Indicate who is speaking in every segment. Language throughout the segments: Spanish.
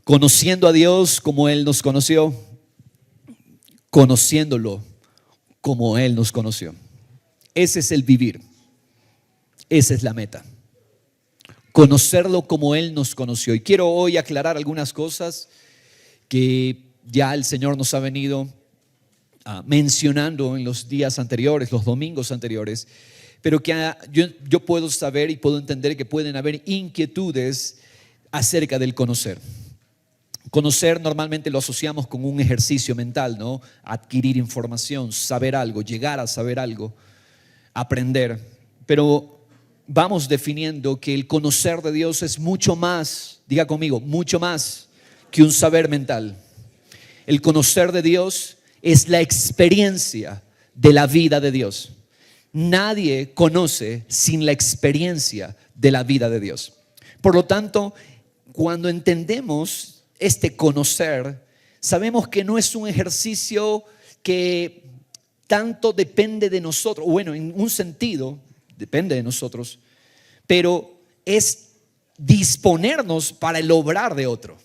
Speaker 1: conociendo a Dios como Él nos conoció, conociéndolo como Él nos conoció. Ese es el vivir. Esa es la meta. Conocerlo como Él nos conoció. Y quiero hoy aclarar algunas cosas que ya el Señor nos ha venido mencionando en los días anteriores, los domingos anteriores, pero que yo puedo saber y puedo entender que pueden haber inquietudes acerca del conocer. Conocer normalmente lo asociamos con un ejercicio mental, ¿no? Adquirir información, saber algo, llegar a saber algo, aprender. Pero vamos definiendo que el conocer de Dios es mucho más, diga conmigo, mucho más que un saber mental. El conocer de Dios es la experiencia de la vida de Dios. Nadie conoce sin la experiencia de la vida de Dios. Por lo tanto, cuando entendemos este conocer, sabemos que no es un ejercicio que tanto depende de nosotros. Bueno, en un sentido, depende de nosotros, pero es disponernos para el obrar de otro.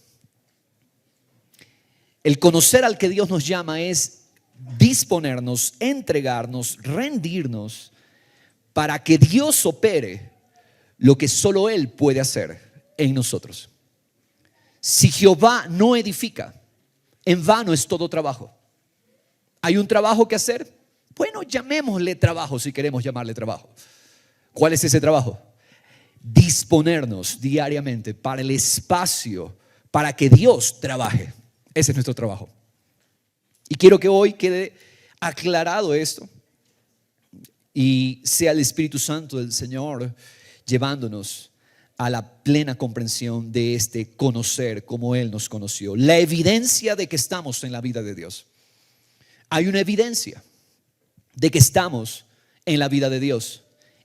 Speaker 1: El conocer al que Dios nos llama es disponernos, entregarnos, rendirnos para que Dios opere lo que solo Él puede hacer en nosotros. Si Jehová no edifica, en vano es todo trabajo. ¿Hay un trabajo que hacer? Bueno, llamémosle trabajo si queremos llamarle trabajo. ¿Cuál es ese trabajo? Disponernos diariamente para el espacio, para que Dios trabaje. Ese es nuestro trabajo. Y quiero que hoy quede aclarado esto y sea el Espíritu Santo del Señor llevándonos a la plena comprensión de este conocer como Él nos conoció. La evidencia de que estamos en la vida de Dios. Hay una evidencia de que estamos en la vida de Dios.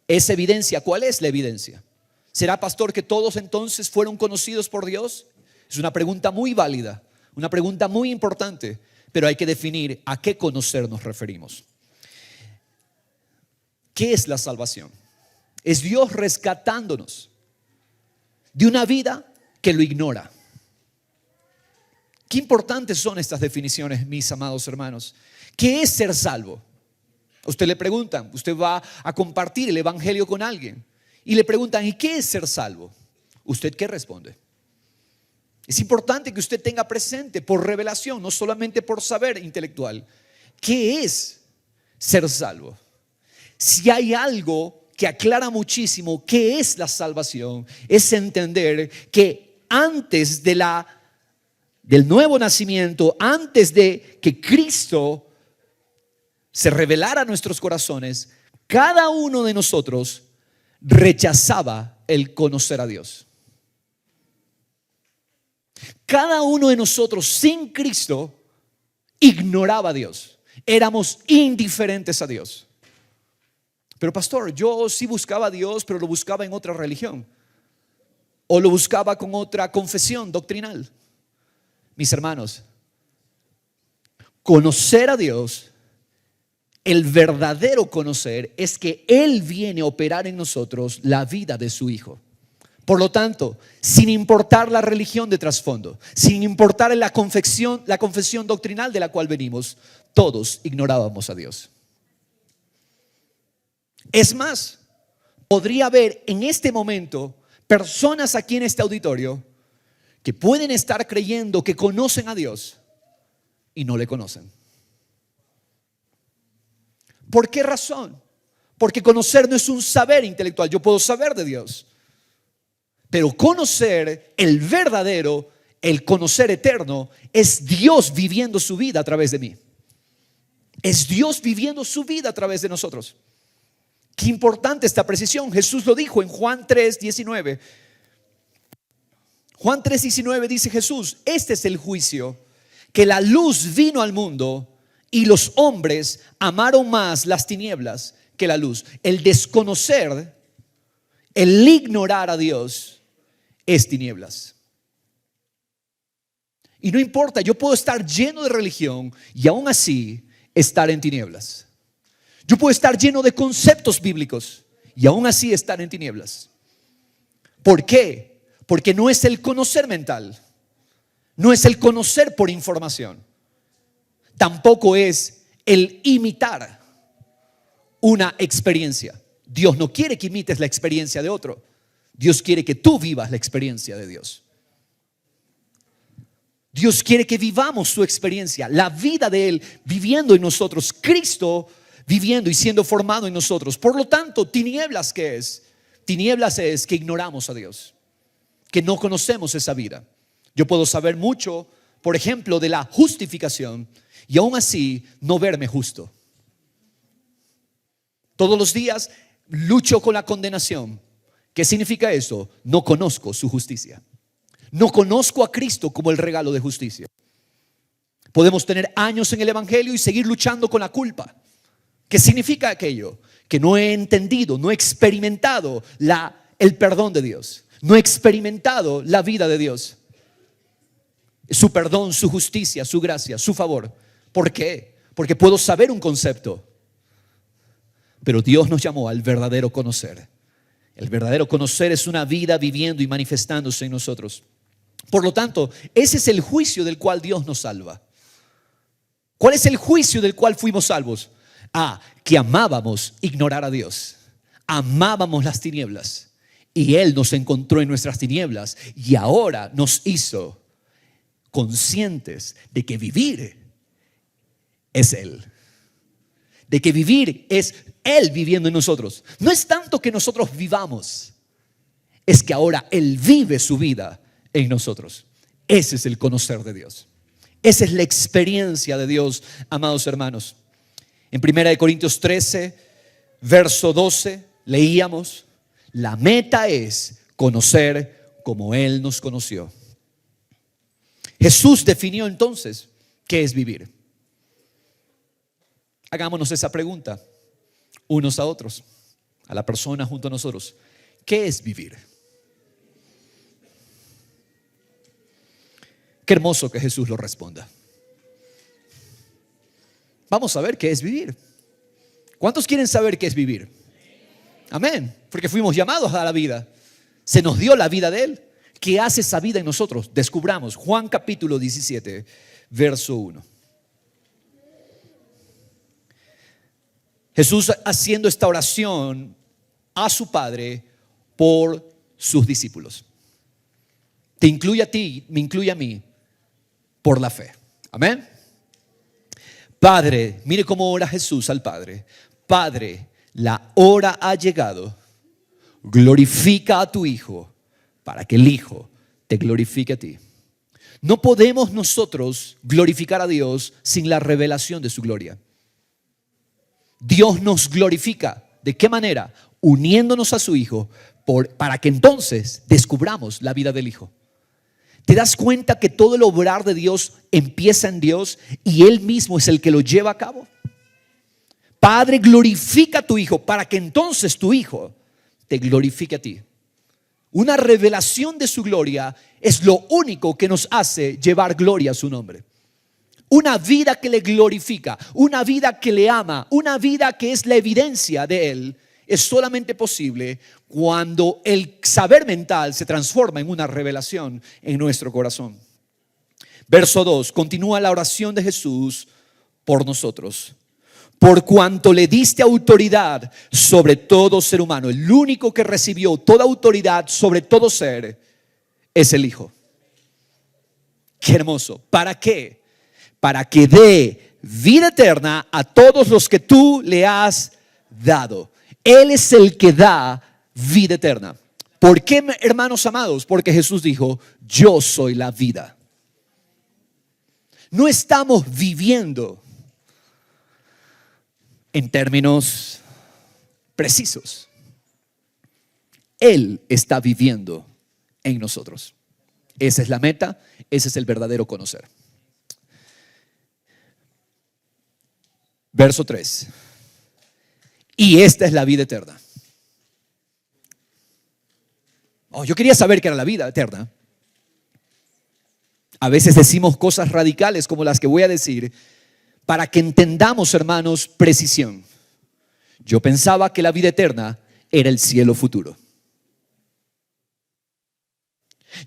Speaker 1: Esa evidencia, ¿cuál es la evidencia? ¿Será, pastor, que todos entonces fueron conocidos por Dios? Es una pregunta muy válida, una pregunta muy importante, pero hay que definir a qué conocer nos referimos. ¿Qué es la salvación? Es Dios rescatándonos de una vida que lo ignora. Qué importantes son estas definiciones, mis amados hermanos. ¿Qué es ser salvo? Usted le preguntan, usted va a compartir el evangelio con alguien y le preguntan, ¿y qué es ser salvo? ¿Usted qué responde? Es importante que usted tenga presente por revelación, no solamente por saber intelectual, ¿qué es ser salvo? Si hay algo que aclara muchísimo qué es la salvación, es entender que antes del nuevo nacimiento, antes de que Cristo se revelara a nuestros corazones, cada uno de nosotros rechazaba el conocer a Dios. Cada uno de nosotros sin Cristo ignoraba a Dios. Éramos indiferentes a Dios. Pero pastor, yo sí buscaba a Dios, pero lo buscaba en otra religión. O lo buscaba con otra confesión doctrinal. Mis hermanos, conocer a Dios, el verdadero conocer, es que Él viene a operar en nosotros la vida de su Hijo. Por lo tanto, sin importar la religión de trasfondo, sin importar la confesión doctrinal de la cual venimos, todos ignorábamos a Dios. Es más, podría haber en este momento personas aquí en este auditorio que pueden estar creyendo que conocen a Dios y no le conocen. ¿Por qué razón? Porque conocer no es un saber intelectual. Yo puedo saber de Dios, pero conocer el verdadero, el conocer eterno, es Dios viviendo su vida a través de mí. Es Dios viviendo su vida a través de nosotros. Qué importante esta precisión. Jesús lo dijo en Juan 3:19. Juan 3:19 dice Jesús: este es el juicio, que la luz vino al mundo y los hombres amaron más las tinieblas que la luz. El desconocer, el ignorar a Dios es tinieblas. Y no importa, yo puedo estar lleno de religión y aún así estar en tinieblas. Yo puedo estar lleno de conceptos bíblicos y aún así estar en tinieblas. ¿Por qué? Porque no es el conocer mental, No es el conocer por información. Tampoco es el imitar una experiencia. Dios no quiere que imites la experiencia de otro. Dios quiere que tú vivas la experiencia de Dios. Dios quiere que vivamos su experiencia, la vida de Él viviendo en nosotros, Cristo viviendo y siendo formado en nosotros. Por lo tanto, tinieblas, ¿qué es? Tinieblas es que ignoramos a Dios, que no conocemos esa vida. Yo puedo saber mucho, por ejemplo, de la justificación y aún así no verme justo. Todos los días lucho con la condenación. ¿Qué significa eso? No conozco su justicia. No conozco a Cristo como el regalo de justicia. Podemos tener años en el Evangelio y seguir luchando con la culpa. ¿Qué significa aquello? Que no he entendido, no he experimentado el perdón de Dios. No he experimentado la vida de Dios. Su perdón, su justicia, su gracia, su favor. ¿Por qué? Porque puedo saber un concepto, pero Dios nos llamó al verdadero conocer. El verdadero conocer es una vida viviendo y manifestándose en nosotros. Por lo tanto, ese es el juicio del cual Dios nos salva. ¿Cuál es el juicio del cual fuimos salvos? Que amábamos ignorar a Dios. Amábamos las tinieblas. Y Él nos encontró en nuestras tinieblas y ahora nos hizo conscientes de que vivir es Él. De que vivir es Él viviendo en nosotros. No es tanto que nosotros vivamos, es que ahora Él vive su vida en nosotros. Ese es el conocer de Dios. Esa es la experiencia de Dios, amados hermanos. En 1 Corintios 13, verso 12, leíamos: la meta es conocer como Él nos conoció. Jesús definió entonces qué es vivir. Hagámonos esa pregunta unos a otros, a la persona junto a nosotros. ¿Qué es vivir? Qué hermoso que Jesús lo responda. Vamos a ver qué es vivir. ¿Cuántos quieren saber qué es vivir? Amén. Porque fuimos llamados a la vida. Se nos dio la vida de Él. ¿Qué hace esa vida en nosotros? Descubramos. Juan capítulo 17, verso 1. Jesús haciendo esta oración a su Padre por sus discípulos. Te incluye a ti, me incluye a mí, por la fe. Amén. Padre, mire cómo ora Jesús al Padre. Padre, la hora ha llegado. Glorifica a tu Hijo para que el Hijo te glorifique a ti. No podemos nosotros glorificar a Dios sin la revelación de su gloria. Dios nos glorifica. ¿De qué manera? Uniéndonos a su Hijo para que entonces descubramos la vida del Hijo. ¿Te das cuenta que todo el obrar de Dios empieza en Dios y Él mismo es el que lo lleva a cabo? Padre, glorifica a tu Hijo para que entonces tu Hijo te glorifique a ti. Una revelación de su gloria es lo único que nos hace llevar gloria a su nombre. Una vida que le glorifica, una vida que le ama, una vida que es la evidencia de Él, es solamente posible cuando el saber mental se transforma en una revelación en nuestro corazón. Verso 2, continúa la oración de Jesús por nosotros. Por cuanto le diste autoridad sobre todo ser humano, el único que recibió toda autoridad sobre todo ser es el Hijo. Qué hermoso. ¿Para qué? Para que dé vida eterna a todos los que tú le has dado. Él es el que da vida eterna. ¿Por qué, hermanos amados? Porque Jesús dijo: yo soy la vida. No estamos viviendo en términos precisos. Él está viviendo en nosotros. Esa es la meta, ese es el verdadero conocer. Verso 3. Y esta es la vida eterna. Yo quería saber qué era la vida eterna. A veces decimos cosas radicales como las que voy a decir para que entendamos, hermanos, precisión. Yo pensaba que la vida eterna era el cielo futuro.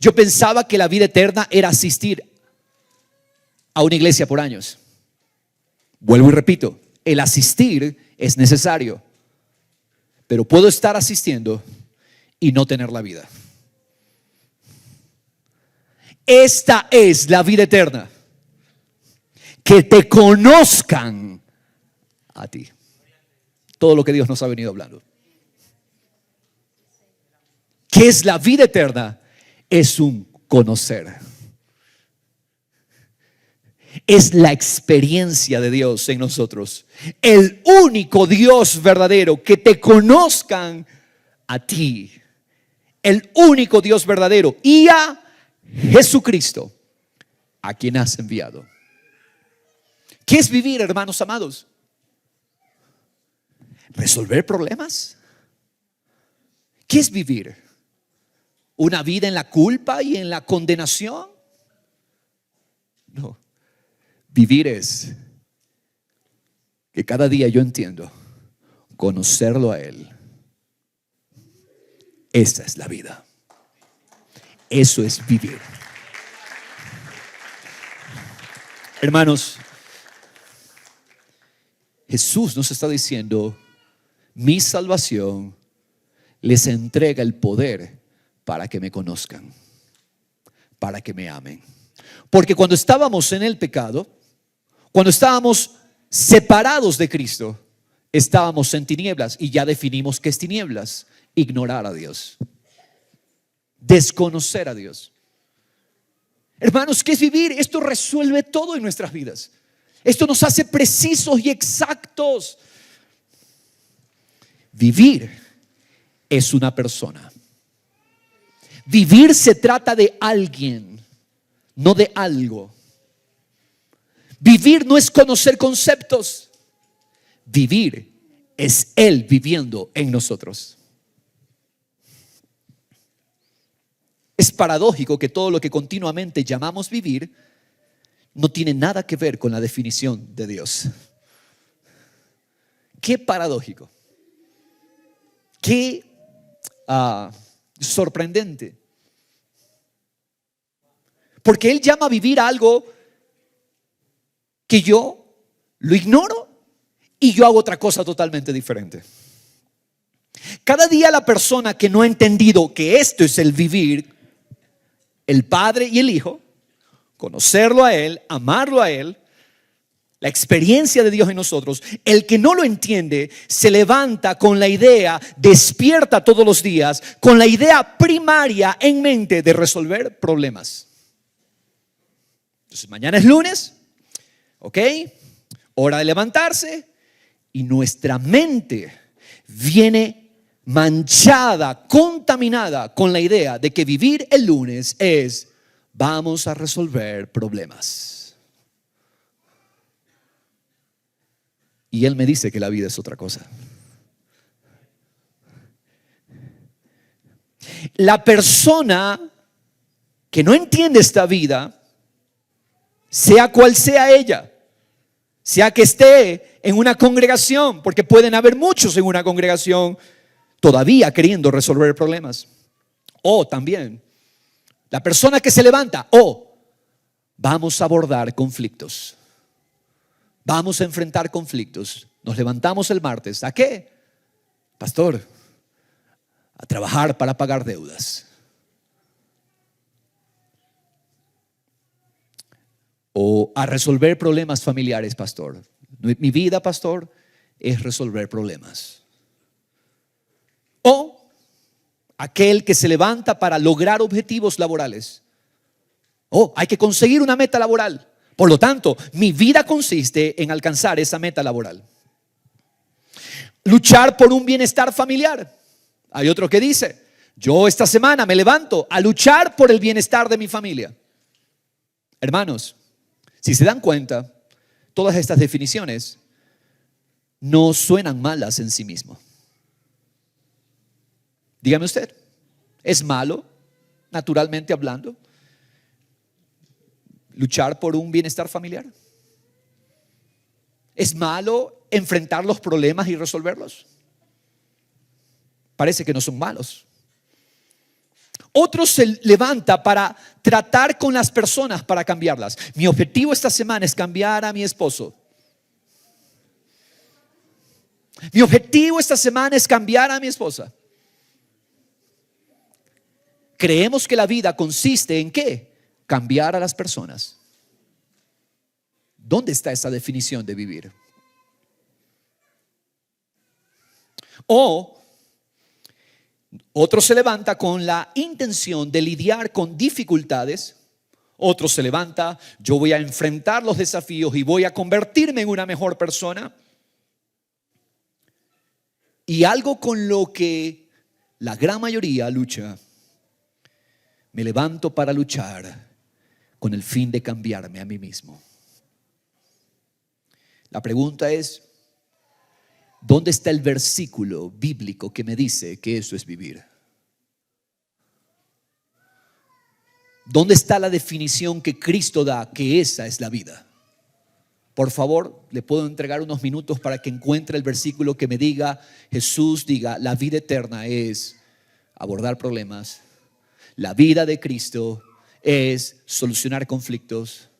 Speaker 1: Yo pensaba que la vida eterna era asistir a una iglesia por años. Vuelvo y repito, el asistir es necesario, pero puedo estar asistiendo y no tener la vida. Esta es la vida eterna, que te conozcan a ti. Todo lo que Dios nos ha venido hablando. ¿Qué es la vida eterna? Es un conocer. Es la experiencia de Dios en nosotros. El único Dios verdadero, que te conozcan a ti. El único Dios verdadero y a Jesucristo, a quien has enviado. ¿Qué es vivir, hermanos amados? ¿Resolver problemas? ¿Qué es vivir? ¿Una vida en la culpa y en la condenación? No. Vivir es que cada día yo entiendo conocerlo a Él. Esa es la vida. Eso es vivir. Hermanos, Jesús nos está diciendo: mi salvación les entrega el poder para que me conozcan, para que me amen. Porque cuando estábamos en el pecado, cuando estábamos separados de Cristo, estábamos en tinieblas, y ya definimos qué es tinieblas: ignorar a Dios, desconocer a Dios. Hermanos, ¿qué es vivir? Esto resuelve todo en nuestras vidas. Esto nos hace precisos y exactos. Vivir es una persona. Vivir se trata de alguien, no de algo. Vivir no es conocer conceptos. Vivir es Él viviendo en nosotros. Es paradójico que todo lo que continuamente llamamos vivir no tiene nada que ver con la definición de Dios. Qué paradójico. Qué sorprendente. Porque Él llama a vivir algo que yo lo ignoro y yo hago otra cosa totalmente diferente. Cada día la persona que no ha entendido que esto es el vivir, el Padre y el Hijo, conocerlo a Él, amarlo a Él, la experiencia de Dios en nosotros, el que no lo entiende se levanta con la idea, despierta todos los días con la idea primaria en mente de resolver problemas. Entonces mañana es lunes, ¿ok? Hora de levantarse, y nuestra mente viene manchada, contaminada con la idea de que vivir el lunes es: vamos a resolver problemas. Y Él me dice que la vida es otra cosa. La persona que no entiende esta vida, sea cual sea ella, sea que esté en una congregación, porque pueden haber muchos en una congregación todavía queriendo resolver problemas, o también la persona que se levanta: vamos a abordar conflictos, vamos a enfrentar conflictos. Nos levantamos el martes, ¿a qué? Pastor, a trabajar para pagar deudas. O a resolver problemas familiares, pastor. Mi vida, pastor, es resolver problemas. O aquel que se levanta para lograr objetivos laborales. Hay que conseguir una meta laboral. Por lo tanto, mi vida consiste en alcanzar esa meta laboral. Luchar por un bienestar familiar. Hay otro que dice: yo esta semana me levanto a luchar por el bienestar de mi familia. Hermanos, si se dan cuenta, todas estas definiciones no suenan malas en sí mismo. Dígame usted, ¿es malo, naturalmente hablando, luchar por un bienestar familiar? ¿Es malo enfrentar los problemas y resolverlos? Parece que no son malos. Otro se levanta para tratar con las personas para cambiarlas. Mi objetivo esta semana es cambiar a mi esposo. Mi objetivo esta semana es cambiar a mi esposa. Creemos que la vida consiste en ¿qué? Cambiar a las personas. ¿Dónde está esa definición de vivir? O otro se levanta con la intención de lidiar con dificultades. Otro se levanta, yo voy a enfrentar los desafíos y voy a convertirme en una mejor persona. Y algo con lo que la gran mayoría lucha, me levanto para luchar con el fin de cambiarme a mí mismo. La pregunta es, ¿dónde está el versículo bíblico que me dice que eso es vivir? ¿Dónde está la definición que Cristo da que esa es la vida? Por favor, le puedo entregar unos minutos para que encuentre el versículo que me diga, Jesús diga, la vida eterna es abordar problemas. La vida de Cristo es solucionar conflictos.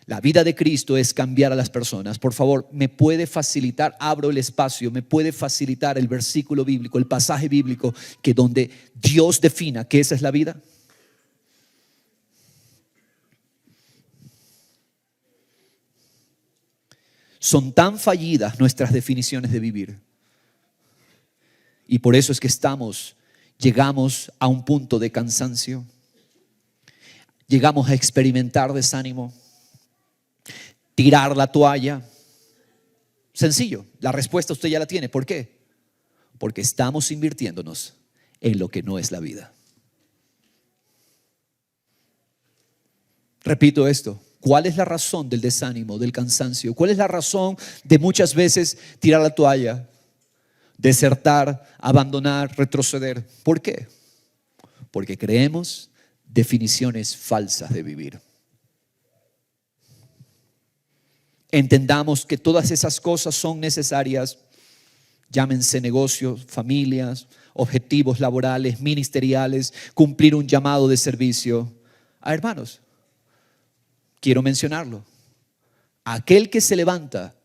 Speaker 1: La vida de Cristo es cambiar a las personas. Por favor, ¿me puede facilitar? Abro el espacio. ¿Me puede facilitar el versículo bíblico, el pasaje bíblico que donde Dios defina que esa es la vida? Son tan fallidas nuestras definiciones de vivir. Y por eso es que llegamos a un punto de cansancio. Llegamos a experimentar desánimo. Tirar la toalla. Sencillo, la respuesta usted ya la tiene. ¿Por qué? Porque estamos invirtiéndonos en lo que no es la vida. Repito esto. ¿Cuál es la razón del desánimo, del cansancio? ¿Cuál es la razón de muchas veces tirar la toalla, desertar, abandonar, retroceder? ¿Por qué? Porque creemos definiciones falsas de vivir. Entendamos que todas esas cosas son necesarias, llámense negocios, familias, objetivos laborales, ministeriales, cumplir un llamado de servicio. Hermanos, quiero mencionarlo. Aquel que se levanta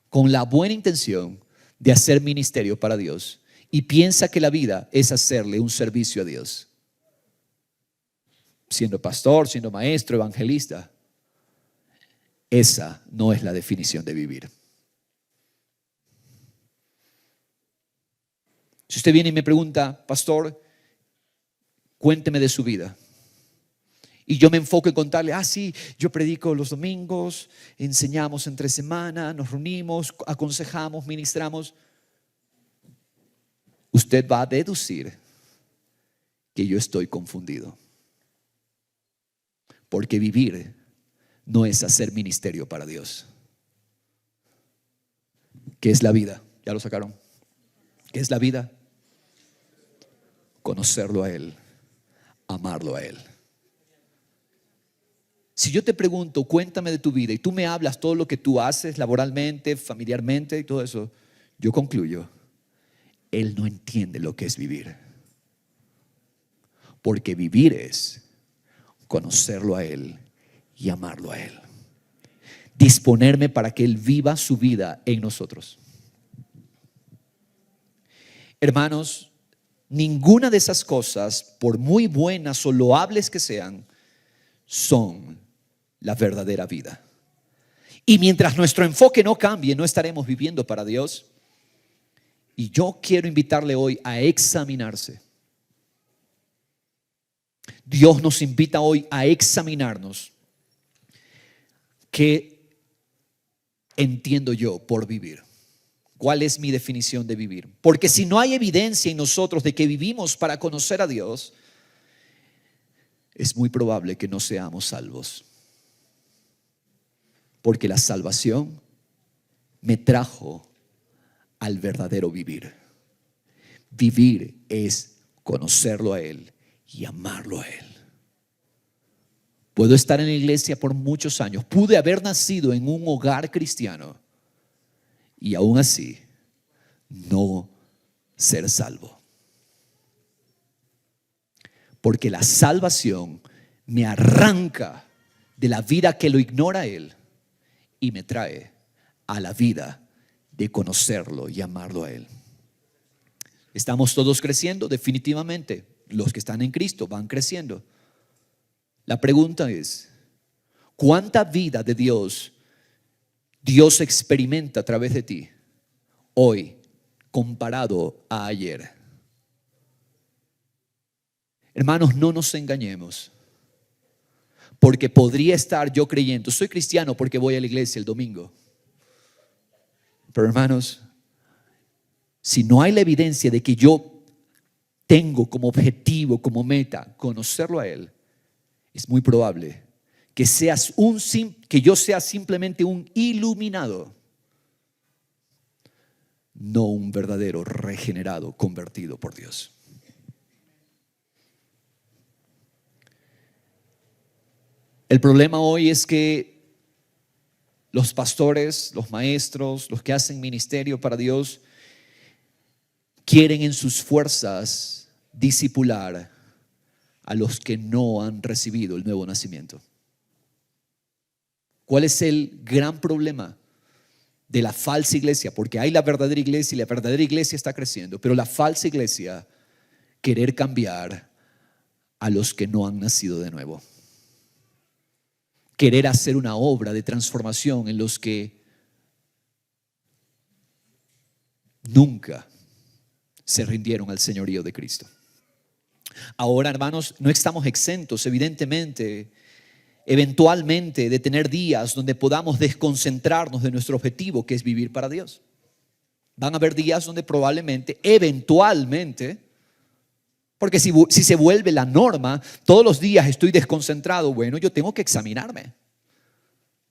Speaker 1: con la buena intención de hacer ministerio para Dios y piensa que la vida es hacerle un servicio a Dios, siendo pastor, siendo maestro, evangelista, esa no es la definición de vivir. Si usted viene y me pregunta, pastor, cuénteme de su vida. Y yo me enfoco en contarle, sí, yo predico los domingos, enseñamos entre semana, nos reunimos, aconsejamos, ministramos. Usted va a deducir que yo estoy confundido. Porque vivir no es hacer ministerio para Dios. ¿Qué es la vida? ¿Ya lo sacaron? ¿Qué es la vida? Conocerlo a Él, amarlo a Él. Si yo te pregunto, cuéntame de tu vida y tú me hablas todo lo que tú haces laboralmente, familiarmente y todo eso, yo concluyo, él no entiende lo que es vivir. Porque vivir es conocerlo a Él y amarlo a Él. Disponerme para que Él viva su vida en nosotros. Hermanos, ninguna de esas cosas, por muy buenas o loables que sean, son la verdadera vida. Y mientras nuestro enfoque no cambie, no estaremos viviendo para Dios. Y yo quiero invitarle hoy a examinarse. Dios nos invita hoy a examinarnos. ¿Qué entiendo yo por vivir? ¿Cuál es mi definición de vivir? Porque si no hay evidencia en nosotros de que vivimos para conocer a Dios, es muy probable que no seamos salvos. Porque la salvación me trajo al verdadero vivir. Vivir es conocerlo a Él y amarlo a Él. Puedo estar en la iglesia por muchos años. Pude haber nacido en un hogar cristiano y aún así no ser salvo. Porque la salvación me arranca de la vida que lo ignora a Él y me trae a la vida de conocerlo y amarlo a Él. ¿Estamos todos creciendo? Definitivamente. Los que están en Cristo van creciendo. La pregunta es, ¿cuánta vida de Dios experimenta a través de ti hoy comparado a ayer? Hermanos, no nos engañemos, porque podría estar yo creyendo, soy cristiano porque voy a la iglesia el domingo. Pero hermanos, si no hay la evidencia de que yo tengo como objetivo, como meta, conocerlo a Él, es muy probable que yo sea simplemente un iluminado, no un verdadero regenerado, convertido por Dios. El problema hoy es que los pastores, los maestros, los que hacen ministerio para Dios, quieren en sus fuerzas discipular a los que no han recibido el nuevo nacimiento. ¿Cuál es el gran problema de la falsa iglesia? Porque hay la verdadera iglesia y la verdadera iglesia está creciendo, pero la falsa iglesia, querer cambiar a los que no han nacido de nuevo. Querer hacer una obra de transformación en los que nunca se rindieron al señorío de Cristo. Ahora, hermanos, no estamos exentos, eventualmente, de tener días donde podamos desconcentrarnos de nuestro objetivo, que es vivir para Dios. Van a haber días donde probablemente, eventualmente, porque si se vuelve la norma, todos los días estoy desconcentrado, bueno, yo tengo que examinarme.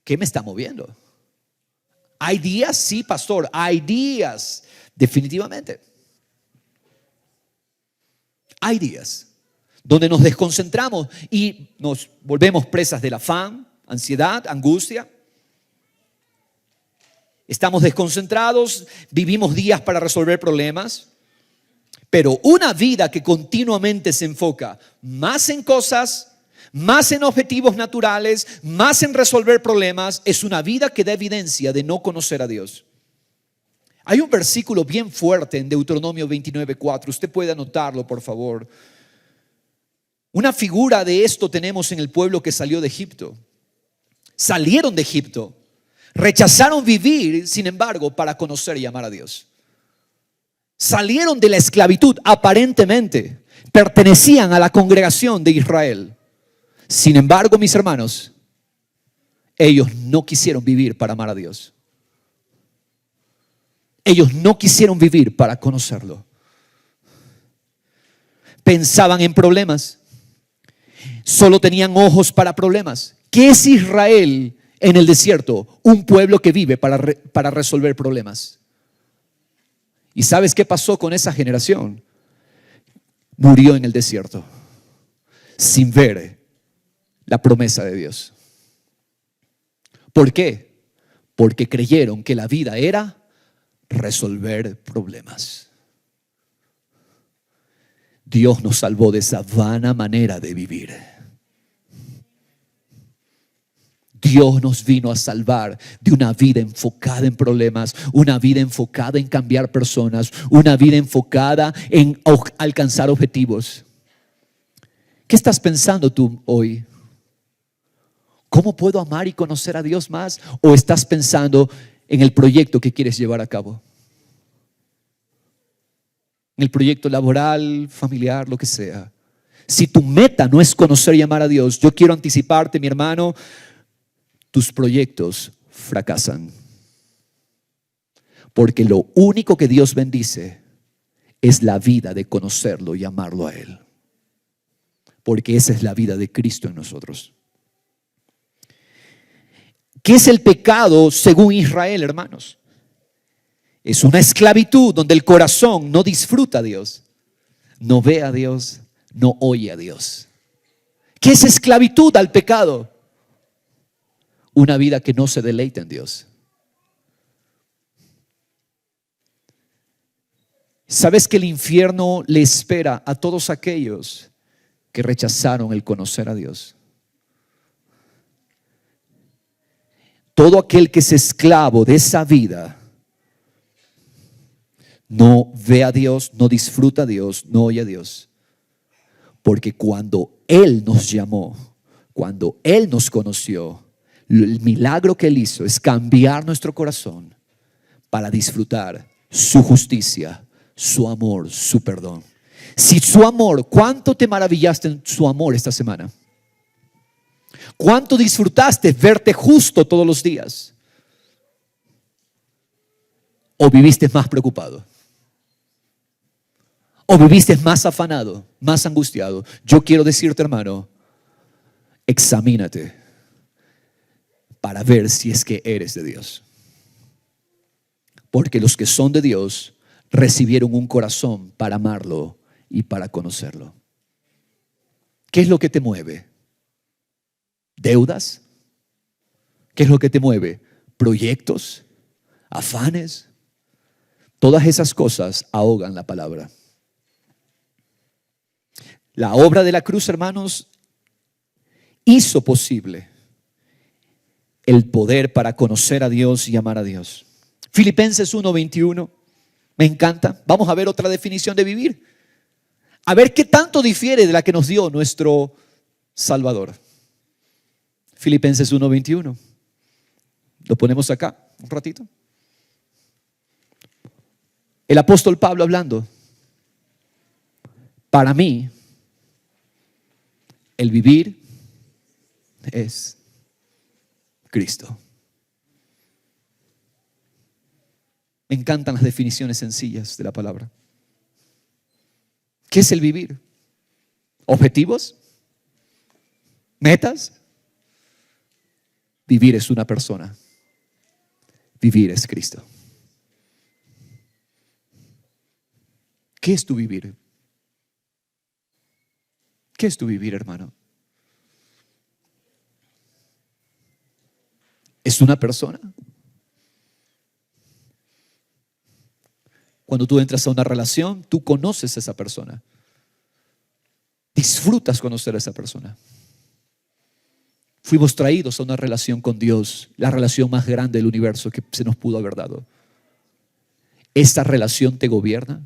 Speaker 1: ¿Qué me está moviendo? ¿Hay días? Sí, pastor, hay días, definitivamente. Hay días donde nos desconcentramos y nos volvemos presas del afán, ansiedad, angustia. Estamos desconcentrados, vivimos días para resolver problemas. Pero una vida que continuamente se enfoca más en cosas, más en objetivos naturales, más en resolver problemas, es una vida que da evidencia de no conocer a Dios. Hay un versículo bien fuerte en Deuteronomio 29:4. Usted puede anotarlo, por favor. Una figura de esto tenemos en el pueblo que salió de Egipto. Salieron de Egipto, rechazaron vivir, sin embargo, para conocer y amar a Dios. Salieron de la esclavitud, aparentemente pertenecían a la congregación de Israel. Sin embargo, mis hermanos, ellos no quisieron vivir para amar a Dios. Ellos no quisieron vivir para conocerlo. Pensaban en problemas. Solo tenían ojos para problemas. ¿Qué es Israel en el desierto? Un pueblo que vive para resolver problemas. ¿Y sabes qué pasó con esa generación? Murió en el desierto sin ver la promesa de Dios. ¿Por qué? Porque creyeron que la vida era resolver problemas. Dios nos salvó de esa vana manera de vivir. Dios nos vino a salvar de una vida enfocada en problemas, una vida enfocada en cambiar personas, una vida enfocada en alcanzar objetivos. ¿Qué estás pensando tú hoy? ¿Cómo puedo amar y conocer a Dios más? ¿O estás pensando en el proyecto que quieres llevar a cabo? En el proyecto laboral, familiar, lo que sea. Si tu meta no es conocer y amar a Dios, yo quiero anticiparte, mi hermano, tus proyectos fracasan. Porque lo único que Dios bendice es la vida de conocerlo y amarlo a Él. Porque esa es la vida de Cristo en nosotros. ¿Qué es el pecado según Israel, hermanos? Es una esclavitud donde el corazón no disfruta a Dios, no ve a Dios, no oye a Dios. ¿Qué es esclavitud al pecado? Una vida que no se deleita en Dios. ¿Sabes que el infierno le espera a todos aquellos que rechazaron el conocer a Dios. Todo aquel que es esclavo de esa vida no ve a Dios, no disfruta a Dios, no oye a Dios. Porque cuando Él nos llamó, cuando Él nos conoció, el milagro que Él hizo es cambiar nuestro corazón para disfrutar su justicia, su amor, su perdón. Si su amor, ¿cuánto te maravillaste en su amor esta semana? ¿Cuánto disfrutaste verte justo todos los días? ¿O viviste más preocupado? ¿O viviste más afanado, más angustiado? Yo quiero decirte, hermano, examínate para ver si es que eres de Dios. Porque los que son de Dios recibieron un corazón para amarlo y para conocerlo. ¿Qué es lo que te mueve? ¿Deudas? ¿Qué es lo que te mueve? ¿Proyectos? ¿Afanes? Todas esas cosas ahogan la palabra. La obra de la cruz, hermanos, hizo posible el poder para conocer a Dios y amar a Dios. Filipenses 1:21, me encanta. Vamos a ver otra definición de vivir. A ver qué tanto difiere de la que nos dio nuestro Salvador. Filipenses 1:21. Lo ponemos acá un ratito. El apóstol Pablo hablando. Para mí, el vivir es Cristo. Me encantan las definiciones sencillas de la palabra. ¿Qué es el vivir? ¿Objetivos? ¿Metas? Vivir es una persona. Vivir es Cristo. ¿Qué es tu vivir? ¿Qué es tu vivir, hermano? ¿Es una persona? Cuando tú entras a una relación, tú conoces a esa persona. Disfrutas conocer a esa persona. Fuimos traídos a una relación con Dios, la relación más grande del universo que se nos pudo haber dado. ¿Esta relación te gobierna?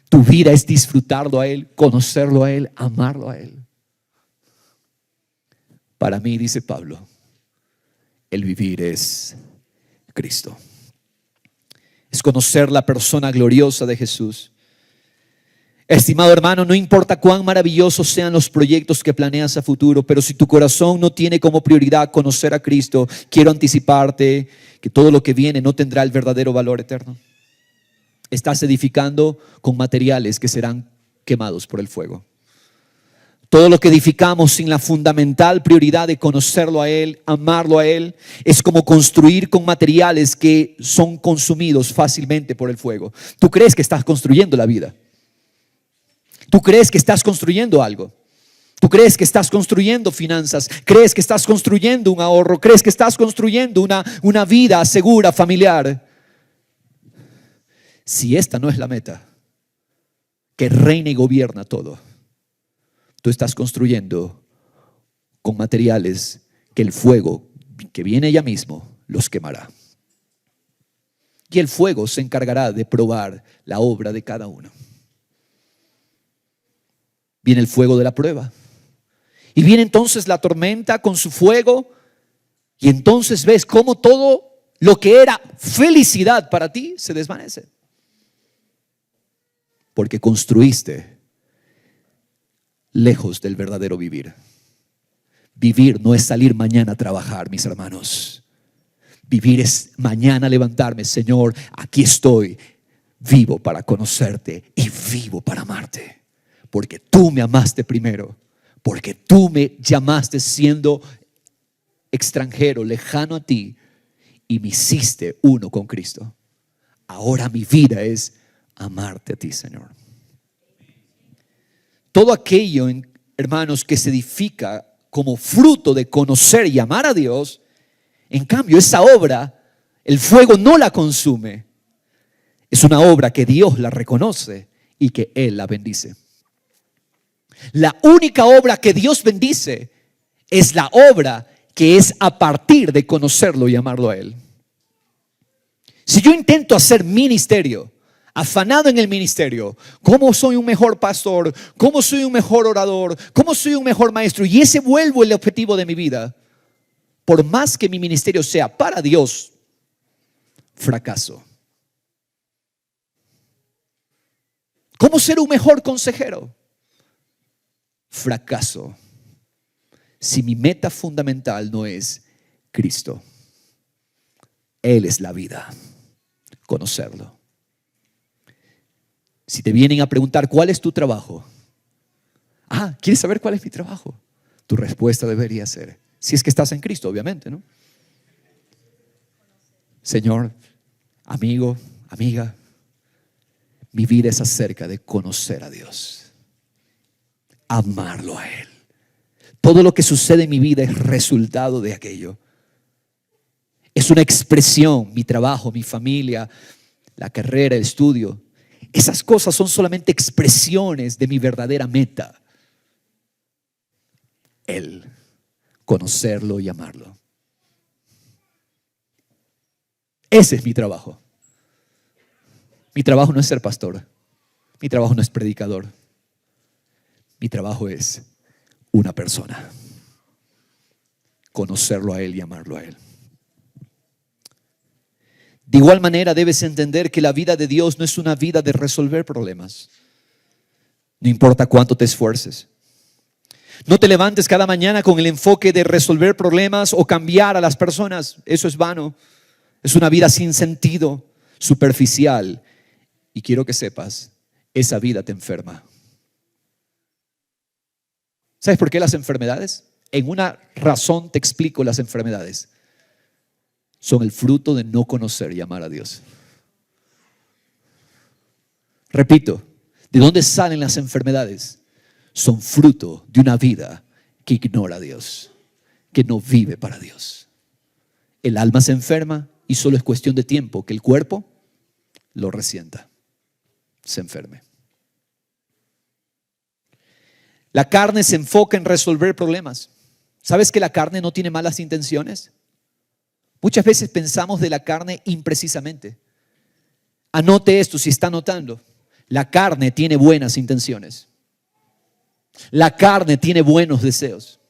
Speaker 1: Tu vida es disfrutarlo a Él, conocerlo a Él, amarlo a Él. Para mí, dice Pablo, el vivir es Cristo. Es conocer la persona gloriosa de Jesús. Estimado hermano, no importa cuán maravillosos sean los proyectos que planeas a futuro, pero si tu corazón no tiene como prioridad conocer a Cristo, quiero anticiparte que todo lo que viene no tendrá el verdadero valor eterno. Estás edificando con materiales que serán quemados por el fuego. Todo lo que edificamos sin la fundamental prioridad de conocerlo a Él, amarlo a Él, es como construir con materiales que son consumidos fácilmente por el fuego. Tú crees que estás construyendo la vida. Tú crees que estás construyendo algo. Tú crees que estás construyendo finanzas. Crees que estás construyendo un ahorro. Crees que estás construyendo una vida segura, familiar. Si esta no es la meta, que reina y gobierna todo, tú estás construyendo con materiales que el fuego que viene ya mismo los quemará. Y el fuego se encargará de probar la obra de cada uno. Viene el fuego de la prueba. Y viene entonces la tormenta con su fuego. Y entonces ves cómo todo lo que era felicidad para ti se desvanece. Porque construiste lejos del verdadero vivir. Vivir no es salir mañana a trabajar, mis hermanos. Vivir es mañana levantarme, Señor, aquí estoy, vivo para conocerte y vivo para amarte. Porque tú me amaste primero, porque tú me llamaste siendo extranjero, lejano a ti, y me hiciste uno con Cristo. Ahora mi vida es amarte a ti, Señor. Todo aquello, hermanos, que se edifica como fruto de conocer y amar a Dios, en cambio esa obra, el fuego no la consume. Es una obra que Dios la reconoce y que Él la bendice. La única obra que Dios bendice es la obra que es a partir de conocerlo y amarlo a Él. Si yo intento hacer ministerio, afanado en el ministerio, cómo soy un mejor pastor, cómo soy un mejor orador, cómo soy un mejor maestro, y ese vuelvo el objetivo de mi vida, por más que mi ministerio sea para Dios, fracaso. ¿Cómo ser un mejor consejero? Fracaso. Si mi meta fundamental no es Cristo. Él es la vida. Conocerlo. Si te vienen a preguntar cuál es tu trabajo, ¿quieres saber cuál es mi trabajo? Tu respuesta debería ser, si es que estás en Cristo, obviamente, ¿no? Señor, amigo, amiga, mi vida es acerca de conocer a Dios, amarlo a Él. Todo lo que sucede en mi vida es resultado de aquello. Es una expresión, mi trabajo, mi familia, la carrera, el estudio. Esas cosas son solamente expresiones de mi verdadera meta. Él, conocerlo y amarlo. Ese es mi trabajo. Mi trabajo no es ser pastor. Mi trabajo no es predicador. Mi trabajo es una persona. Conocerlo a Él y amarlo a Él. De igual manera debes entender que la vida de Dios no es una vida de resolver problemas. No importa cuánto te esfuerces. No te levantes cada mañana con el enfoque de resolver problemas o cambiar a las personas. Eso es vano. Es una vida sin sentido, superficial. Y quiero que sepas, esa vida te enferma. ¿Sabes por qué las enfermedades? En una razón te explico las enfermedades. Son el fruto de no conocer y amar a Dios. Repito, ¿de dónde salen las enfermedades? Son fruto de una vida que ignora a Dios, que no vive para Dios. El alma se enferma y solo es cuestión de tiempo que el cuerpo lo resienta, se enferme. La carne se enfoca en resolver problemas. ¿Sabes que la carne no tiene malas intenciones? Muchas veces pensamos de la carne imprecisamente. Anote esto si está anotando. La carne tiene buenas intenciones. La carne tiene buenos deseos.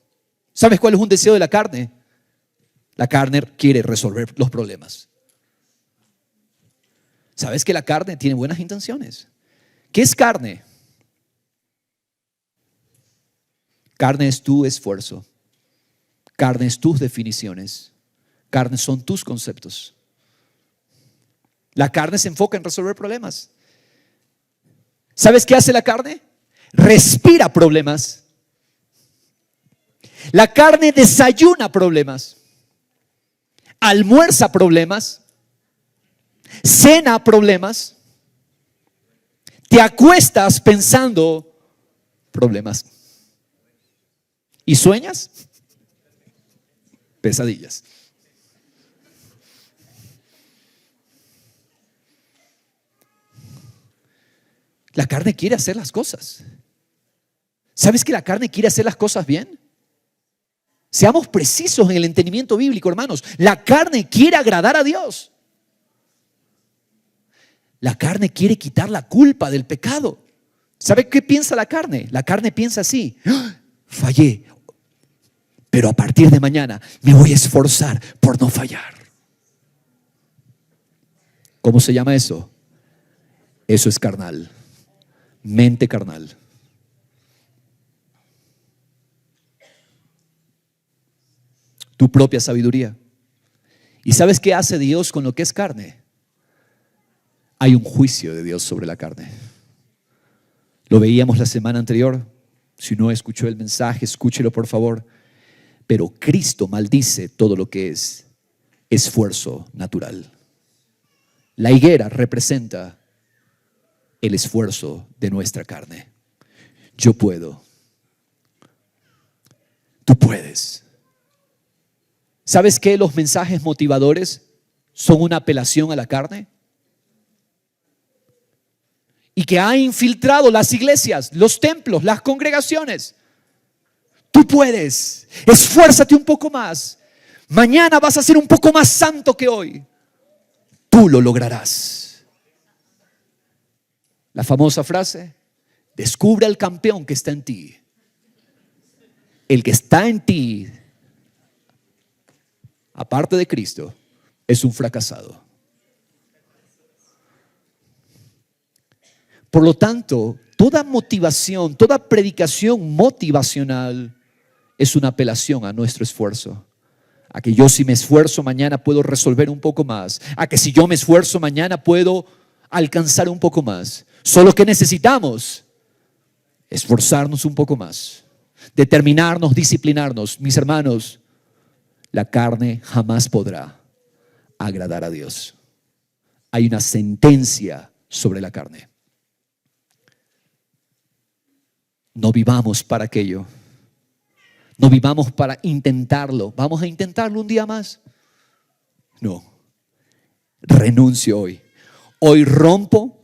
Speaker 1: ¿Sabes cuál es un deseo de la carne? La carne quiere resolver los problemas. ¿Sabes que la carne tiene buenas intenciones? ¿Qué es carne? Carne es tu esfuerzo. Carne es tus definiciones. Carne son tus conceptos. La carne se enfoca en resolver problemas. ¿Sabes qué hace la carne? Respira problemas. La carne desayuna problemas. Almuerza problemas. Cena problemas. Te acuestas pensando problemas. ¿Y sueñas? Pesadillas. La carne quiere hacer las cosas. ¿Sabes que la carne quiere hacer las cosas bien? Seamos precisos en el entendimiento bíblico, hermanos. La carne quiere agradar a Dios. La carne quiere quitar la culpa del pecado. ¿Sabe qué piensa la carne? La carne piensa así: fallé, pero a partir de mañana me voy a esforzar por no fallar. ¿Cómo se llama eso? Eso es carnal. Mente carnal. Tu propia sabiduría. ¿Y sabes qué hace Dios con lo que es carne? Hay un juicio de Dios sobre la carne. Lo veíamos la semana anterior. Si no escuchó el mensaje, escúchelo por favor. Pero Cristo maldice todo lo que es esfuerzo natural. La higuera representa el esfuerzo de nuestra carne. Yo puedo. Tú puedes. ¿Sabes qué? Los mensajes motivadores son una apelación a la carne. y que ha infiltrado las iglesias, los templos, las congregaciones. Tú puedes. Esfuérzate un poco más. Mañana vas a ser un poco más santo que hoy. Tú lo lograrás. La famosa frase: descubre al campeón que está en ti. El que está en ti, aparte de Cristo, es un fracasado. Por lo tanto, toda motivación, toda predicación motivacional es una apelación a nuestro esfuerzo. A que yo, si me esfuerzo mañana, puedo resolver un poco más. A que si yo me esfuerzo mañana, puedo alcanzar un poco más. Solo que necesitamos esforzarnos un poco más, determinarnos, disciplinarnos. Mis hermanos, la carne jamás podrá agradar a Dios. Hay una sentencia sobre la carne. No vivamos para aquello. No vivamos para intentarlo. ¿Vamos a intentarlo un día más? No. Renuncio hoy. Hoy rompo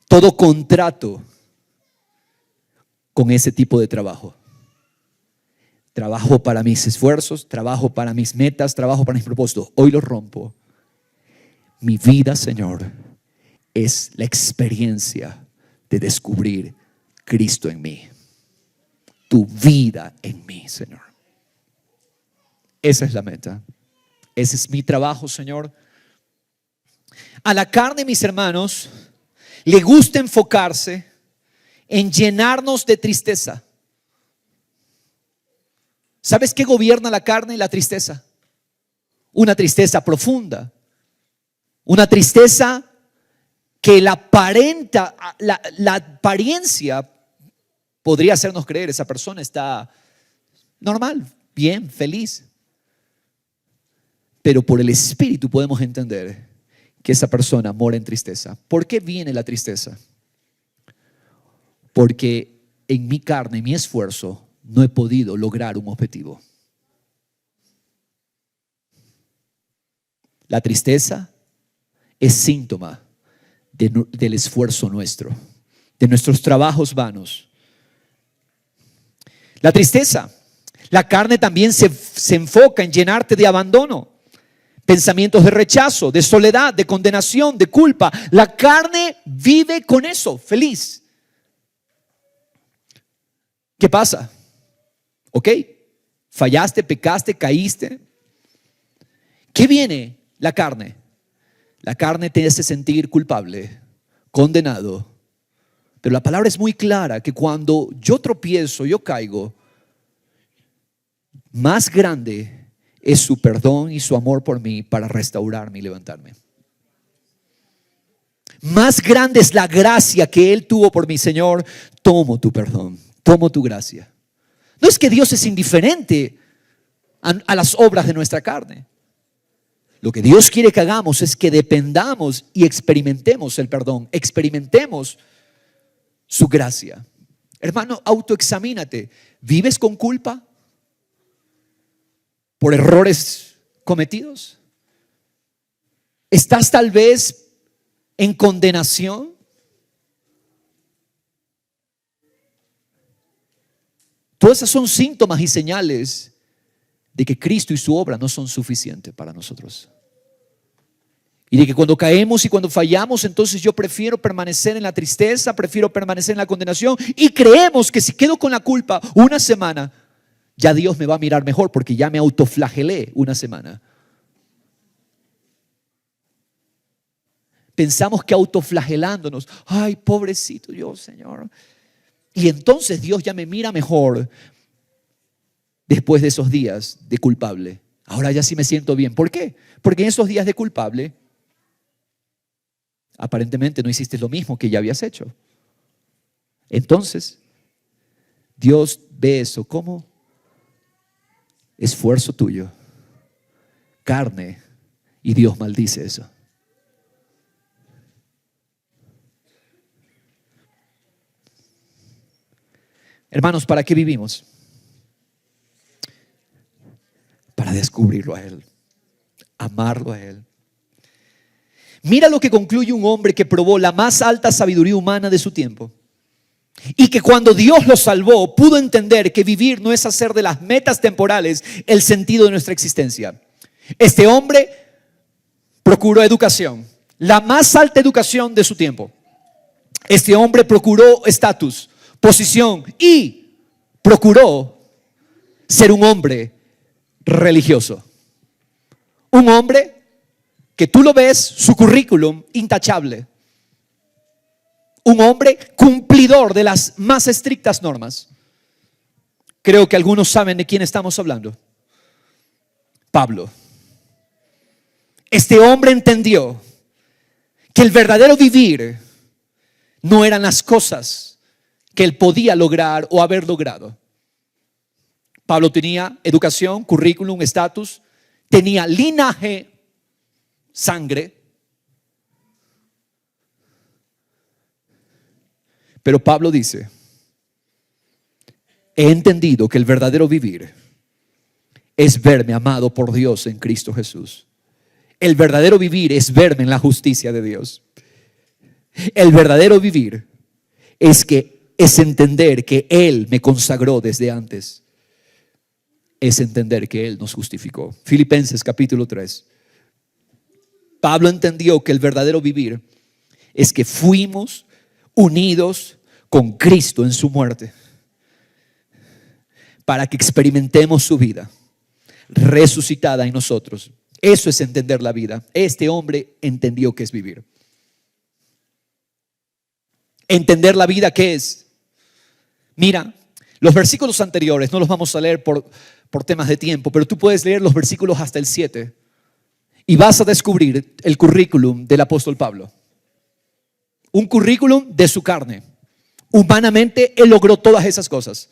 Speaker 1: todo contrato con ese tipo de trabajo. Trabajo para mis esfuerzos, trabajo para mis metas, trabajo para mis propósitos. Hoy lo rompo. Mi vida, Señor, es la experiencia de descubrir Cristo en mí. Tu vida en mí, Señor. Esa es la meta. Ese es mi trabajo, Señor. A la carne, mis hermanos, le gusta enfocarse en llenarnos de tristeza. ¿Sabes qué gobierna la carne? La tristeza. Una tristeza profunda. Una tristeza que la apariencia podría hacernos creer esa persona está normal, bien, feliz. Pero por el Espíritu podemos entender que esa persona mora en tristeza. ¿Por qué viene la tristeza? Porque en mi carne, en mi esfuerzo, no he podido lograr un objetivo. La tristeza es síntoma del esfuerzo nuestro, de nuestros trabajos vanos. La tristeza, la carne también se enfoca en llenarte de abandono, pensamientos de rechazo, de soledad, de condenación, de culpa. La carne vive con eso, feliz. ¿Qué pasa? ¿Ok? Fallaste, pecaste, caíste. ¿Qué viene la carne? La carne te hace sentir culpable, condenado. Pero la palabra es muy clara que cuando yo tropiezo, yo caigo, más grande es su perdón y su amor por mí para restaurarme y levantarme. Más grande es la gracia que Él tuvo por mí. Señor, tomo tu perdón, tomo tu gracia. No es que Dios es indiferente a las obras de nuestra carne. Lo que Dios quiere que hagamos es que dependamos y experimentemos el perdón, experimentemos su gracia. Hermano, autoexamínate. ¿Vives con culpa por errores cometidos? ¿Estás tal vez en condenación? Todas esas son síntomas y señales de que Cristo y su obra no son suficientes para nosotros. Y de que cuando caemos y cuando fallamos, entonces yo prefiero permanecer en la tristeza, prefiero permanecer en la condenación. Y creemos que si quedo con la culpa una semana, ya Dios me va a mirar mejor porque ya me autoflagelé una semana. Pensamos que autoflagelándonos, ay, pobrecito yo, Señor. Y entonces Dios ya me mira mejor después de esos días de culpable. Ahora ya sí me siento bien. ¿Por qué? Porque en esos días de culpable aparentemente no hiciste lo mismo que ya habías hecho. Entonces, Dios ve eso como esfuerzo tuyo, carne, y Dios maldice eso. Hermanos, ¿para qué vivimos? Para descubrirlo a Él, amarlo a Él. Mira lo que concluye un hombre que probó la más alta sabiduría humana de su tiempo. Y que cuando Dios lo salvó, pudo entender que vivir no es hacer de las metas temporales el sentido de nuestra existencia. Este hombre procuró educación, la más alta educación de su tiempo. Este hombre procuró estatus, posición y procuró ser un hombre religioso. Un hombre que tú lo ves, su currículum intachable. Un hombre cumplidor de las más estrictas normas. Creo que algunos saben de quién estamos hablando. Pablo. Este hombre entendió que el verdadero vivir no eran las cosas que él podía lograr o haber logrado. Pablo tenía educación, currículum, estatus, tenía linaje, sangre. Pero Pablo dice, he entendido que el verdadero vivir es verme amado por Dios en Cristo Jesús. El verdadero vivir es verme en la justicia de Dios. El verdadero vivir es entender que Él me consagró desde antes. Es entender que Él nos justificó. Filipenses capítulo 3. Pablo entendió que el verdadero vivir es que fuimos unidos con Cristo en su muerte para que experimentemos su vida resucitada en nosotros. Eso es entender la vida. Este hombre entendió qué es vivir. Entender la vida, ¿qué es? Mira, los versículos anteriores no los vamos a leer por temas de tiempo, pero tú puedes leer los versículos hasta el 7 y vas a descubrir el currículum del apóstol Pablo. Un currículum de su carne. Humanamente él logró todas esas cosas.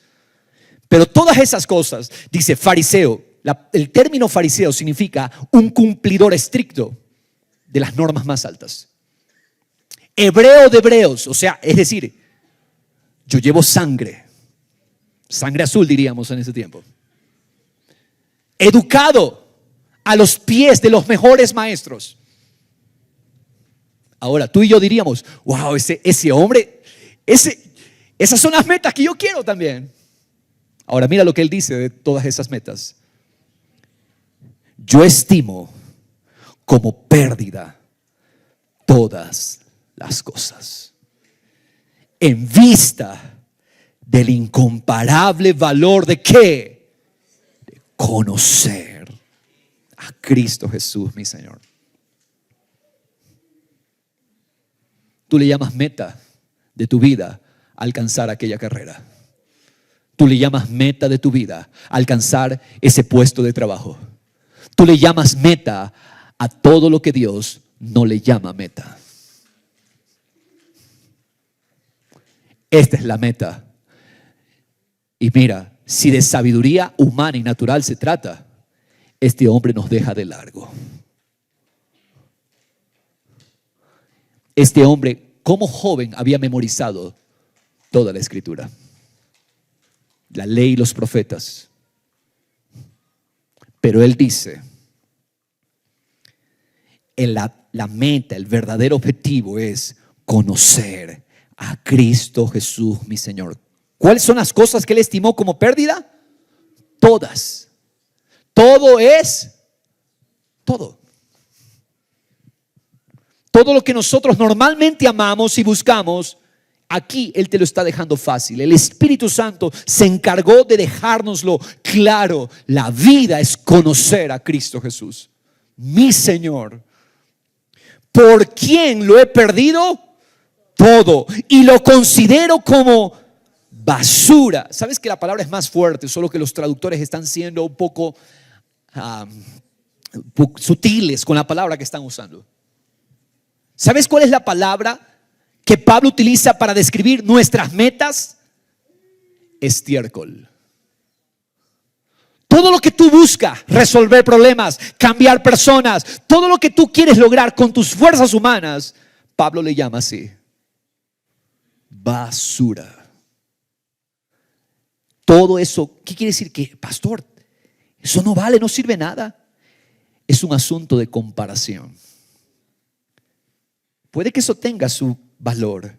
Speaker 1: Pero todas esas cosas, dice fariseo. El término fariseo significa un cumplidor estricto de las normas más altas. Hebreo de hebreos, o sea, es decir, yo llevo sangre azul diríamos en ese tiempo. Educado a los pies de los mejores maestros. Ahora, tú y yo diríamos, wow, ese hombre, esas son las metas que yo quiero también. Ahora, mira lo que él dice de todas esas metas. Yo estimo como pérdida todas las cosas en vista del incomparable valor de ¿qué? De conocer a Cristo Jesús, mi Señor. Tú le llamas meta de tu vida alcanzar aquella carrera. Tú le llamas meta de tu vida alcanzar ese puesto de trabajo. Tú le llamas meta a todo lo que Dios no le llama meta. Esta es la meta. Y mira, si de sabiduría humana y natural se trata, este hombre nos deja de largo. Este hombre, como joven, había memorizado toda la escritura, la ley y los profetas. Pero él dice, la meta, el verdadero objetivo es conocer a Cristo Jesús, mi Señor. ¿Cuáles son las cosas que él estimó como pérdida? Todas. Todo es todo. Todo lo que nosotros normalmente amamos y buscamos, aquí Él te lo está dejando fácil. El Espíritu Santo se encargó de dejárnoslo claro. La vida es conocer a Cristo Jesús, mi Señor. ¿Por quién lo he perdido? Todo. Y lo considero como basura. ¿Sabes que la palabra es más fuerte? Solo que los traductores están siendo un poco sutiles con la palabra que están usando. ¿Sabes cuál es la palabra que Pablo utiliza para describir nuestras metas? Estiércol. Todo lo que tú buscas, resolver problemas, cambiar personas, todo lo que tú quieres lograr con tus fuerzas humanas, Pablo le llama así: basura. Todo eso, ¿qué quiere decir? Que, pastor, eso no vale, no sirve nada. Es un asunto de comparación. Puede que eso tenga su valor,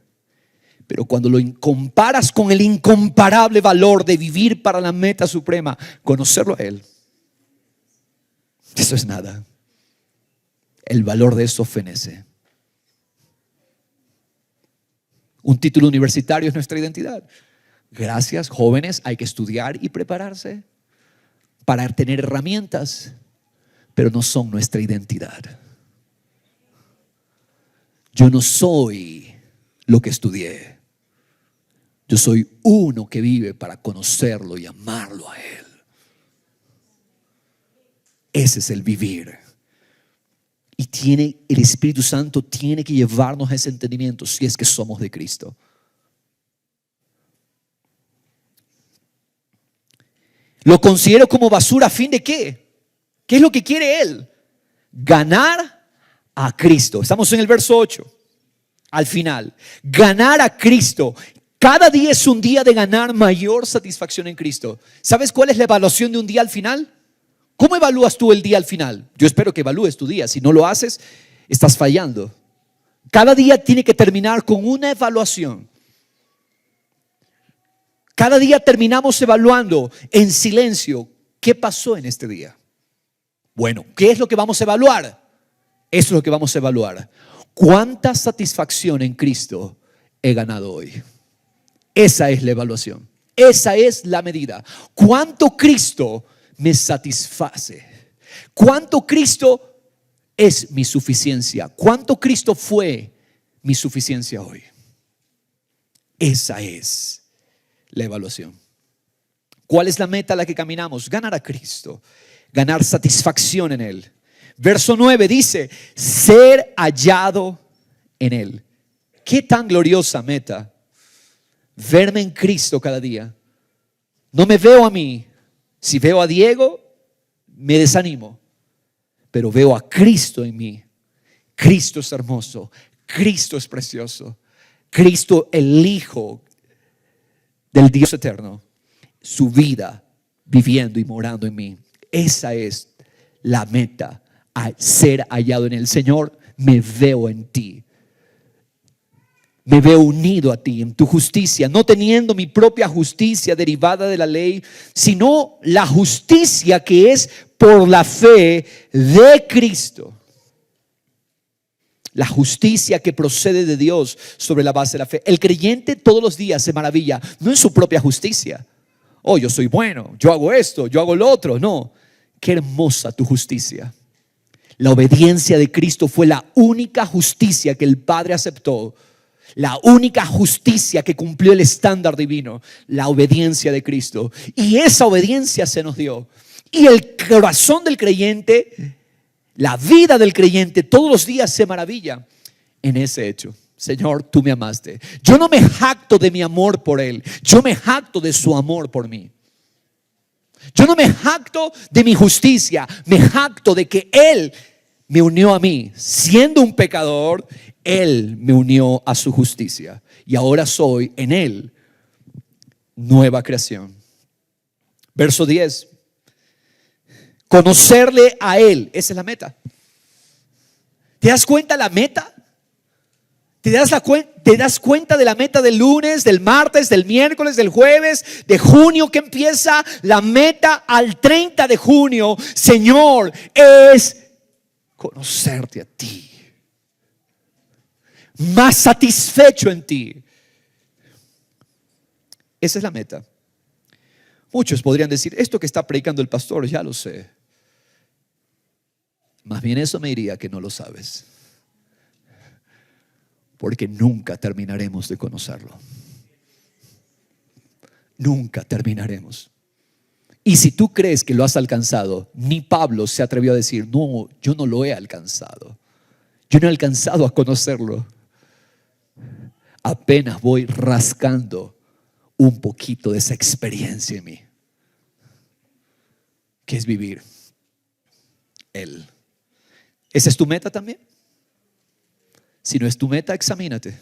Speaker 1: pero cuando lo comparas con el incomparable valor de vivir para la meta suprema, conocerlo a Él, eso es nada. El valor de eso fenece. Un título universitario es nuestra identidad. Gracias, jóvenes, hay que estudiar y prepararse para tener herramientas, pero no son nuestra identidad. Yo no soy lo que estudié. Yo soy uno que vive para conocerlo y amarlo a Él. Ese es el vivir. Y el Espíritu Santo tiene que llevarnos a ese entendimiento si es que somos de Cristo. Lo considero como basura a fin de ¿qué? ¿Qué es lo que quiere Él? Ganar a Cristo. Estamos en el verso 8. Al final, ganar a Cristo. Cada día es un día de ganar mayor satisfacción en Cristo. ¿Sabes cuál es la evaluación de un día al final? ¿Cómo evalúas tú el día al final? Yo espero que evalúes tu día. Si no lo haces, estás fallando. Cada día tiene que terminar con una evaluación. Cada día terminamos evaluando en silencio qué pasó en este día. Bueno, ¿qué es lo que vamos a evaluar? Eso es lo que vamos a evaluar. ¿Cuánta satisfacción en Cristo he ganado hoy? Esa es la evaluación. Esa es la medida. ¿Cuánto Cristo me satisface? ¿Cuánto Cristo es mi suficiencia? ¿Cuánto Cristo fue mi suficiencia hoy? Esa es la evaluación. ¿Cuál es la meta a la que caminamos? Ganar a Cristo, ganar satisfacción en Él. Verso 9 dice, ser hallado en Él. Qué tan gloriosa meta. Verme en Cristo cada día. No me veo a mí. Si veo a Diego, me desanimo. Pero veo a Cristo en mí. Cristo es hermoso. Cristo es precioso. Cristo, el Hijo del Dios eterno. Su vida viviendo y morando en mí. Esa es la meta. A ser hallado en el Señor. Me veo en ti. Me veo unido a ti en tu justicia, no teniendo mi propia justicia derivada de la ley, sino la justicia que es por la fe de Cristo. La justicia que procede de Dios sobre la base de la fe. El creyente todos los días se maravilla, no en su propia justicia. Oh, yo soy bueno, yo hago esto, yo hago lo otro. No, qué hermosa tu justicia. La obediencia de Cristo fue la única justicia que el Padre aceptó. La única justicia que cumplió el estándar divino, la obediencia de Cristo. Y esa obediencia se nos dio. Y el corazón del creyente, la vida del creyente, todos los días se maravilla en ese hecho. Señor, tú me amaste. Yo no me jacto de mi amor por Él. Yo me jacto de su amor por mí. Yo no me jacto de mi justicia. Me jacto de que Él me unió a mí. Siendo un pecador, Él me unió a su justicia. Y ahora soy en Él nueva creación. Verso 10. Conocerle a Él. Esa es la meta. ¿Te das cuenta la meta? ¿Te das cuenta de la meta del lunes, del martes, del miércoles, del jueves, de junio que empieza? La meta al 30 de junio, Señor, es conocerte a ti. Más satisfecho en ti. Esa es la meta. Muchos podrían decir, esto que está predicando el pastor, ya lo sé. Más bien eso me diría que no lo sabes. Porque nunca terminaremos de conocerlo. Nunca terminaremos. Y si tú crees que lo has alcanzado, ni Pablo se atrevió a decir, no, yo no lo he alcanzado. Yo no he alcanzado a conocerlo. Apenas voy rascando un poquito de esa experiencia en mí. Que es vivir Él. ¿Esa es tu meta también? Si no es tu meta, examínate.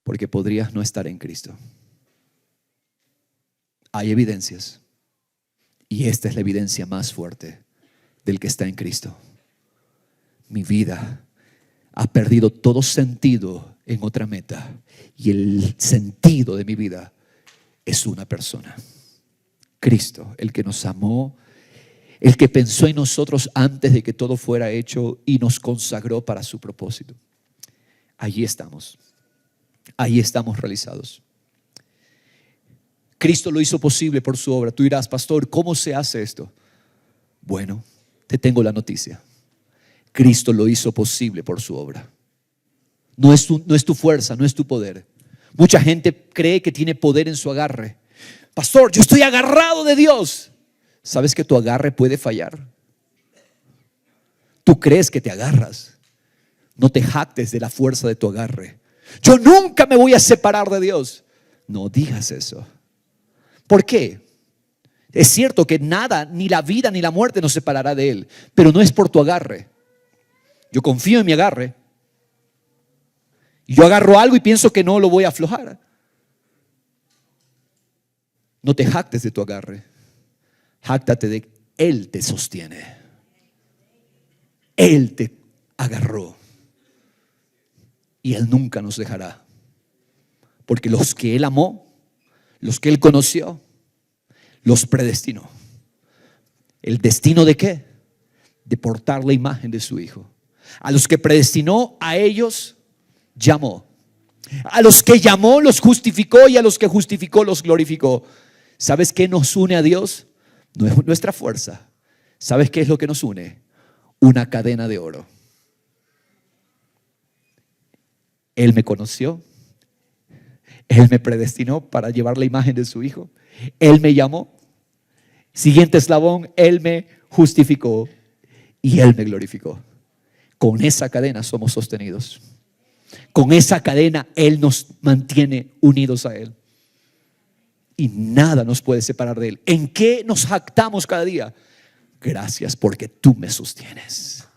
Speaker 1: Porque podrías no estar en Cristo. Hay evidencias. Y esta es la evidencia más fuerte del que está en Cristo. mi vida ha perdido todo sentido en otra meta. Y el sentido de mi vida es una persona. Cristo, el que nos amó, el que pensó en nosotros antes de que todo fuera hecho y nos consagró para su propósito. Allí estamos realizados. Cristo lo hizo posible por su obra. Tú dirás, pastor, ¿cómo se hace esto? Bueno, te tengo la noticia. Cristo lo hizo posible por su obra. No es tu fuerza, no es tu poder. Mucha gente cree que tiene poder en su agarre. Pastor, yo estoy agarrado de Dios. ¿Sabes que tu agarre puede fallar? Tú crees que te agarras. No te jactes de la fuerza de tu agarre. Yo nunca me voy a separar de Dios. No digas eso. ¿Por qué? Es cierto que nada, ni la vida ni la muerte nos separará de Él, pero no es por tu agarre. Yo confío en mi agarre. Yo agarro algo y pienso que no lo voy a aflojar. No te jactes de tu agarre. Jáctate de que Él te sostiene. Él te agarró. Y Él nunca nos dejará. Porque los que Él amó, los que Él conoció, los predestinó. ¿El destino de qué? De portar la imagen de su Hijo. A los que predestinó, a ellos llamó. A los que llamó, los justificó, y a los que justificó, los glorificó. ¿Sabes qué nos une a Dios? No es nuestra fuerza. ¿Sabes qué es lo que nos une? Una cadena de oro. Él me conoció. Él me predestinó para llevar la imagen de su Hijo. Él me llamó. Siguiente eslabón, Él me justificó y Él me glorificó. Con esa cadena somos sostenidos. Con esa cadena Él nos mantiene unidos a Él. Y nada nos puede separar de Él. ¿En qué nos jactamos cada día? Gracias porque tú me sostienes.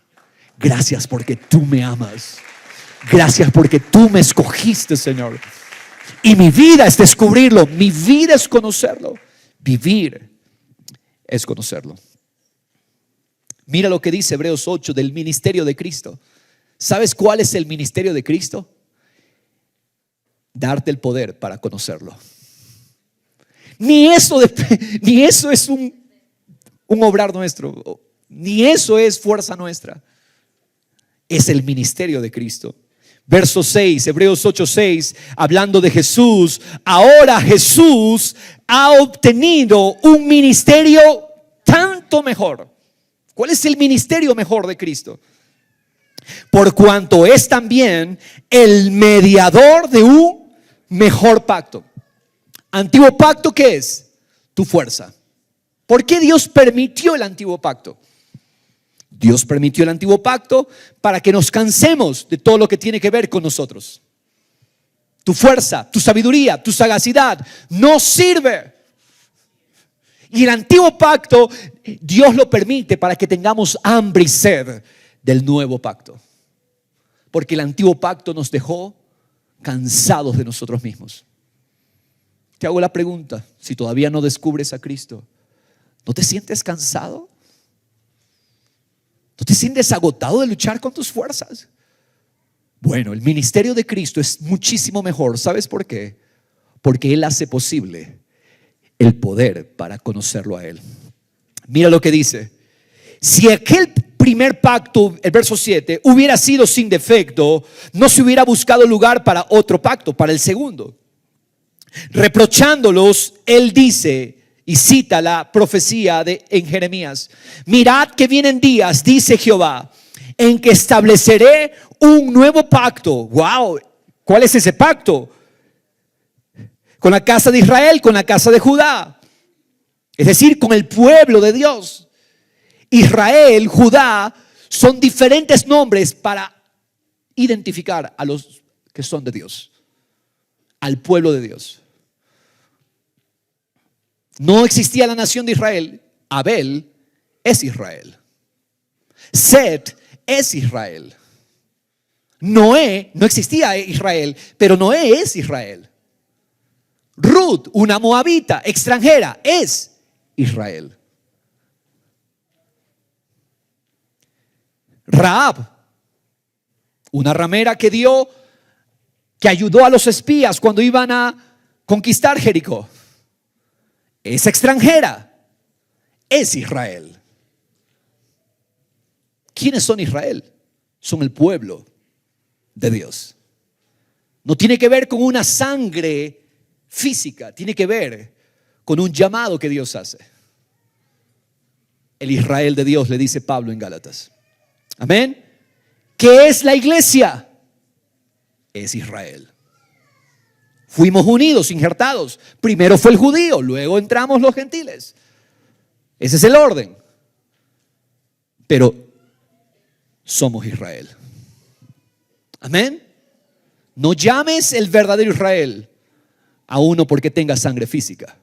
Speaker 1: Gracias porque tú me amas. Gracias porque tú me escogiste, Señor. Y mi vida es descubrirlo. Mi vida es conocerlo. Vivir es conocerlo. Mira lo que dice Hebreos 8 del ministerio de Cristo. ¿Sabes cuál es el ministerio de Cristo? Darte el poder para conocerlo. Ni eso es un obrar nuestro. Ni eso es fuerza nuestra. Es el ministerio de Cristo. Verso 6, Hebreos 8:6, hablando de Jesús. Ahora Jesús ha obtenido un ministerio tanto mejor. ¿Cuál es el ministerio mejor de Cristo? Por cuanto es también el mediador de un mejor pacto. ¿Antiguo pacto qué es? Tu fuerza. ¿Por qué Dios permitió el antiguo pacto? Dios permitió el antiguo pacto para que nos cansemos de todo lo que tiene que ver con nosotros. Tu fuerza, tu sabiduría, tu sagacidad no sirve. Y el antiguo pacto Dios lo permite para que tengamos hambre y sed del nuevo pacto. Porque el antiguo pacto nos dejó cansados de nosotros mismos. Te hago la pregunta, si todavía no descubres a Cristo, ¿no te sientes cansado? ¿No te sientes agotado de luchar con tus fuerzas? Bueno, el ministerio de Cristo es muchísimo mejor. ¿Sabes por qué? Porque Él hace posible el poder para conocerlo a Él. Mira lo que dice. Si aquel primer pacto, el verso 7, hubiera sido sin defecto, no se hubiera buscado lugar para otro pacto, para el segundo. Reprochándolos, Él dice, y cita la profecía en Jeremías: mirad que vienen días, dice Jehová, en que estableceré un nuevo pacto. Wow, ¿cuál es ese pacto? Con la casa de Israel, con la casa de Judá. Es decir, con el pueblo de Dios. Israel, Judá, son diferentes nombres para identificar a los que son de Dios, al pueblo de Dios. No existía la nación de Israel. Abel es Israel. Set es Israel. Noé, no existía Israel, pero Noé es Israel. Ruth, una moabita extranjera, es Israel. Rahab, Una ramera que ayudó a los espías cuando iban a conquistar Jericó. Es extranjera. Es Israel. ¿Quiénes son Israel? Son el pueblo de Dios. No tiene que ver con una sangre física, tiene que ver con un llamado que Dios hace. El Israel de Dios, le dice Pablo en Gálatas. Amén. ¿Qué es la iglesia? Es Israel. Fuimos unidos, injertados. Primero fue el judío, luego entramos los gentiles. Ese es el orden. Pero somos Israel. Amén. No llames el verdadero Israel a uno porque tenga sangre física.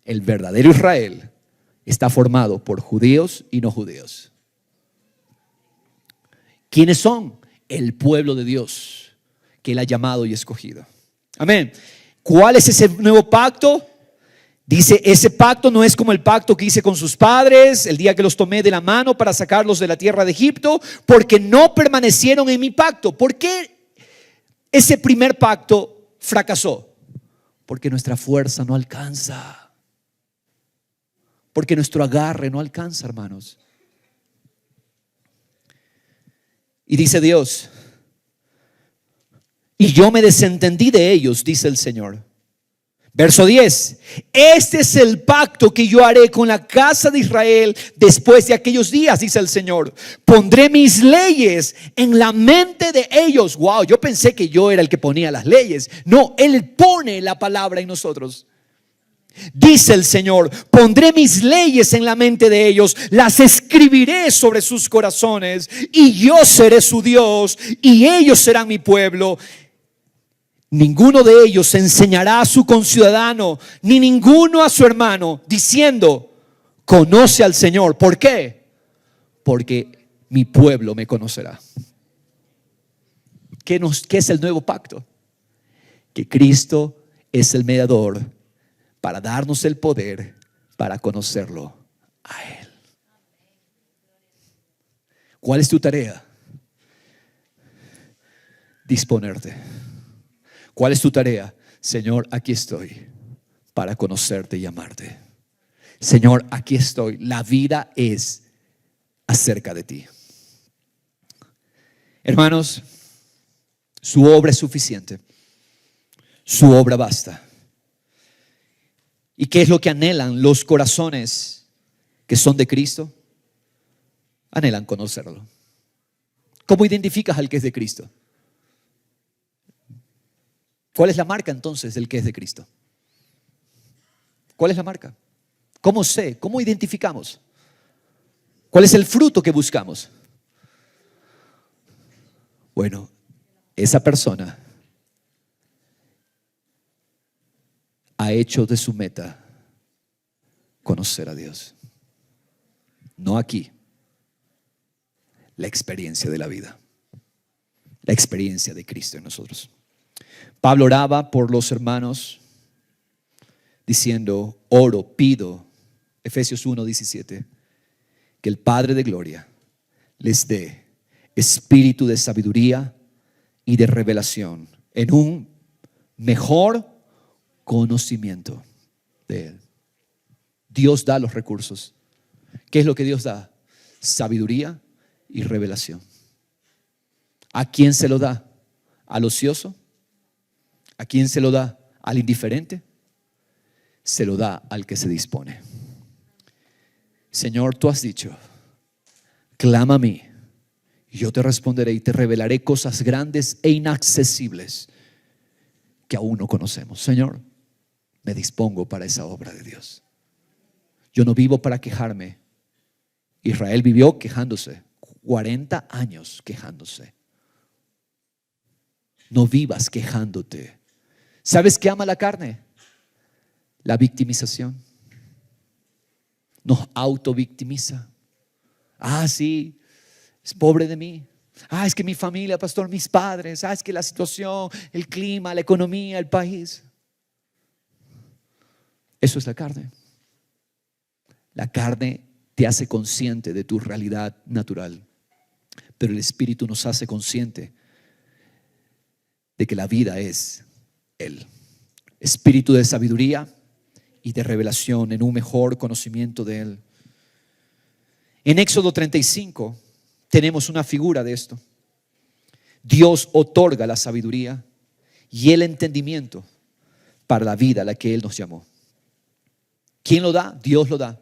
Speaker 1: El verdadero Israel está formado por judíos y no judíos. ¿Quiénes son? El pueblo de Dios que Él ha llamado y escogido. Amén. ¿Cuál es ese nuevo pacto? Dice, ese pacto no es como el pacto que hice con sus padres el día que los tomé de la mano para sacarlos de la tierra de Egipto, porque no permanecieron en mi pacto. ¿Por qué ese primer pacto fracasó? Porque nuestra fuerza no alcanza. Porque nuestro agarre no alcanza, hermanos. Y dice Dios, y yo me desentendí de ellos, dice el Señor. Verso 10, este es el pacto que yo haré con la casa de Israel después de aquellos días, dice el Señor. Pondré mis leyes en la mente de ellos. Wow, yo pensé que yo era el que ponía las leyes. No, Él pone la palabra en nosotros. Dice el Señor, pondré mis leyes en la mente de ellos, las escribiré sobre sus corazones, y yo seré su Dios, y ellos serán mi pueblo. Ninguno de ellos enseñará a su conciudadano, ni ninguno a su hermano, diciendo, conoce al Señor. ¿Por qué? Porque mi pueblo me conocerá. ¿Qué es el nuevo pacto? Que Cristo es el mediador para darnos el poder para conocerlo a Él. ¿Cuál es tu tarea? Disponerte. ¿Cuál es tu tarea? Señor, aquí estoy para conocerte y amarte. Señor, aquí estoy. La vida es acerca de ti. Hermanos, su obra es suficiente. Su obra basta. ¿Y qué es lo que anhelan los corazones que son de Cristo? Anhelan conocerlo. ¿Cómo identificas al que es de Cristo? ¿Cuál es la marca entonces del que es de Cristo? ¿Cuál es la marca? ¿Cómo sé? ¿Cómo identificamos? ¿Cuál es el fruto que buscamos? Bueno, esa persona ha hecho de su meta conocer a Dios. No aquí. La experiencia de la vida. La experiencia de Cristo en nosotros. Pablo oraba por los hermanos diciendo, oro, pido, Efesios 1:17, que el Padre de gloria les dé espíritu de sabiduría y de revelación en un mejor conocimiento de Él. Dios da los recursos. ¿Qué es lo que Dios da? Sabiduría y revelación. ¿A quién se lo da? ¿Al ocioso? ¿A quién se lo da? ¿Al indiferente? Se lo da al que se dispone. Señor, tú has dicho, clama a mí y yo te responderé y te revelaré cosas grandes e inaccesibles que aún no conocemos. Señor, me dispongo para esa obra de Dios. Yo no vivo para quejarme. Israel vivió quejándose, 40 años quejándose. No vivas quejándote. ¿Sabes qué ama la carne? La victimización. Nos autovictimiza. Ah, sí, es pobre de mí. Ah, es que mi familia, pastor, mis padres. Ah, es que la situación, el clima, la economía, el país. Eso es la carne. La carne te hace consciente de tu realidad natural. pero el Espíritu nos hace consciente de que la vida es Él. Espíritu de sabiduría y de revelación en un mejor conocimiento de Él. En Éxodo 35 tenemos una figura de esto. Dios otorga la sabiduría y el entendimiento para la vida a la que Él nos llamó. ¿Quién lo da? Dios lo da.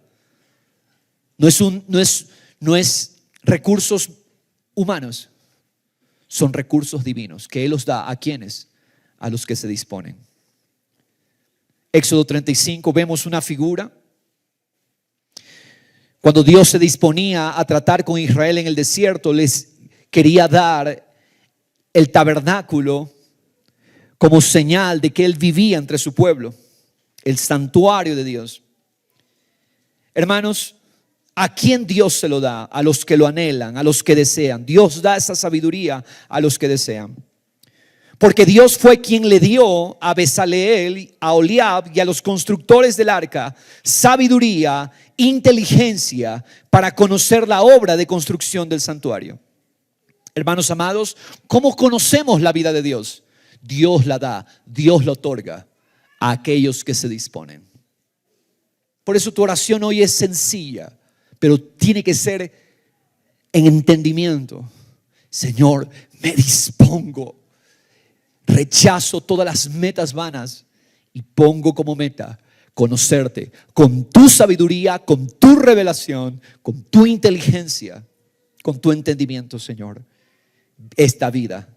Speaker 1: No es recursos humanos, son recursos divinos que Él los da. ¿A quiénes? A los que se disponen. Éxodo 35 vemos una figura. Cuando Dios se disponía a tratar con Israel en el desierto, les quería dar el tabernáculo como señal de que Él vivía entre su pueblo, el santuario de Dios. Hermanos, ¿a quién Dios se lo da? A los que lo anhelan, a los que desean. Dios da esa sabiduría a los que desean. Porque Dios fue quien le dio a Bezaleel, a Oholiab y a los constructores del arca sabiduría, inteligencia para conocer la obra de construcción del santuario. Hermanos amados, ¿cómo conocemos la vida de Dios? Dios la da, Dios la otorga a aquellos que se disponen. Por eso tu oración hoy es sencilla, pero tiene que ser en entendimiento. Señor, me dispongo. Rechazo todas las metas vanas y pongo como meta conocerte con tu sabiduría, con tu revelación, con tu inteligencia, con tu entendimiento, Señor. Esta vida.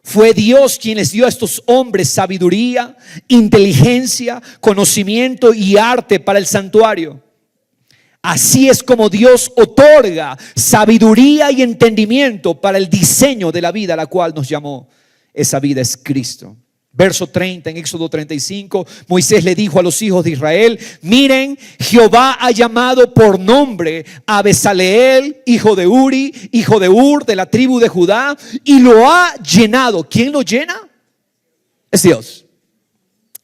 Speaker 1: Fue Dios quien les dio a estos hombres sabiduría, inteligencia, conocimiento y arte para el santuario. Así es como Dios otorga sabiduría y entendimiento para el diseño de la vida a la cual nos llamó. Esa vida es Cristo. Verso 30 en Éxodo 35, Moisés le dijo a los hijos de Israel: miren, Jehová ha llamado por nombre a Bezaleel, hijo de Uri, hijo de Ur, de la tribu de Judá, y lo ha llenado. ¿Quién lo llena? Es Dios.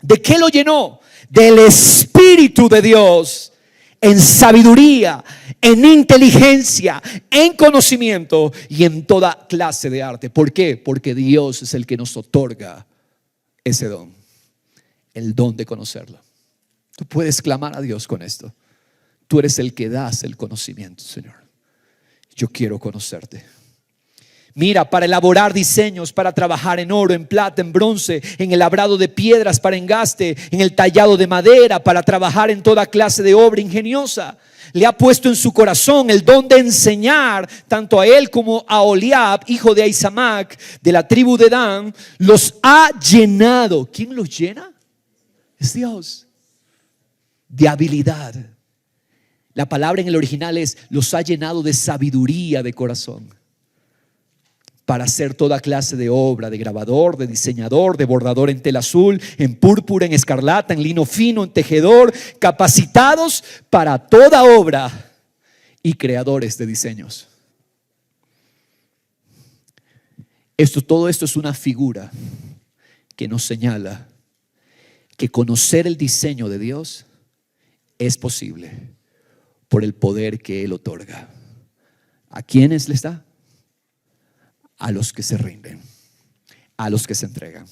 Speaker 1: ¿De qué lo llenó? Del Espíritu de Dios, en sabiduría, en inteligencia, en conocimiento y en toda clase de arte. ¿Por qué? Porque Dios es el que nos otorga ese don, el don de conocerlo. Tú puedes clamar a Dios con esto. Tú eres el que das el conocimiento, Señor. Yo quiero conocerte. Mira, para elaborar diseños, para trabajar en oro, en plata, en bronce, en el labrado de piedras para engaste, en el tallado de madera, para trabajar en toda clase de obra ingeniosa. Le ha puesto en su corazón el don de enseñar tanto a él como a Oholiab, hijo de Ahisamac, de la tribu de Dan. Los ha llenado. ¿Quién los llena? Es Dios. De habilidad. La palabra en el original es: los ha llenado de sabiduría de corazón, para hacer toda clase de obra, de grabador, de diseñador, de bordador en tela azul, en púrpura, en escarlata, en lino fino, en tejedor, capacitados para toda obra y creadores de diseños. Todo esto es una figura que nos señala que conocer el diseño de Dios es posible por el poder que Él otorga. ¿A quiénes les da? A los que se rinden, a los que se entregan.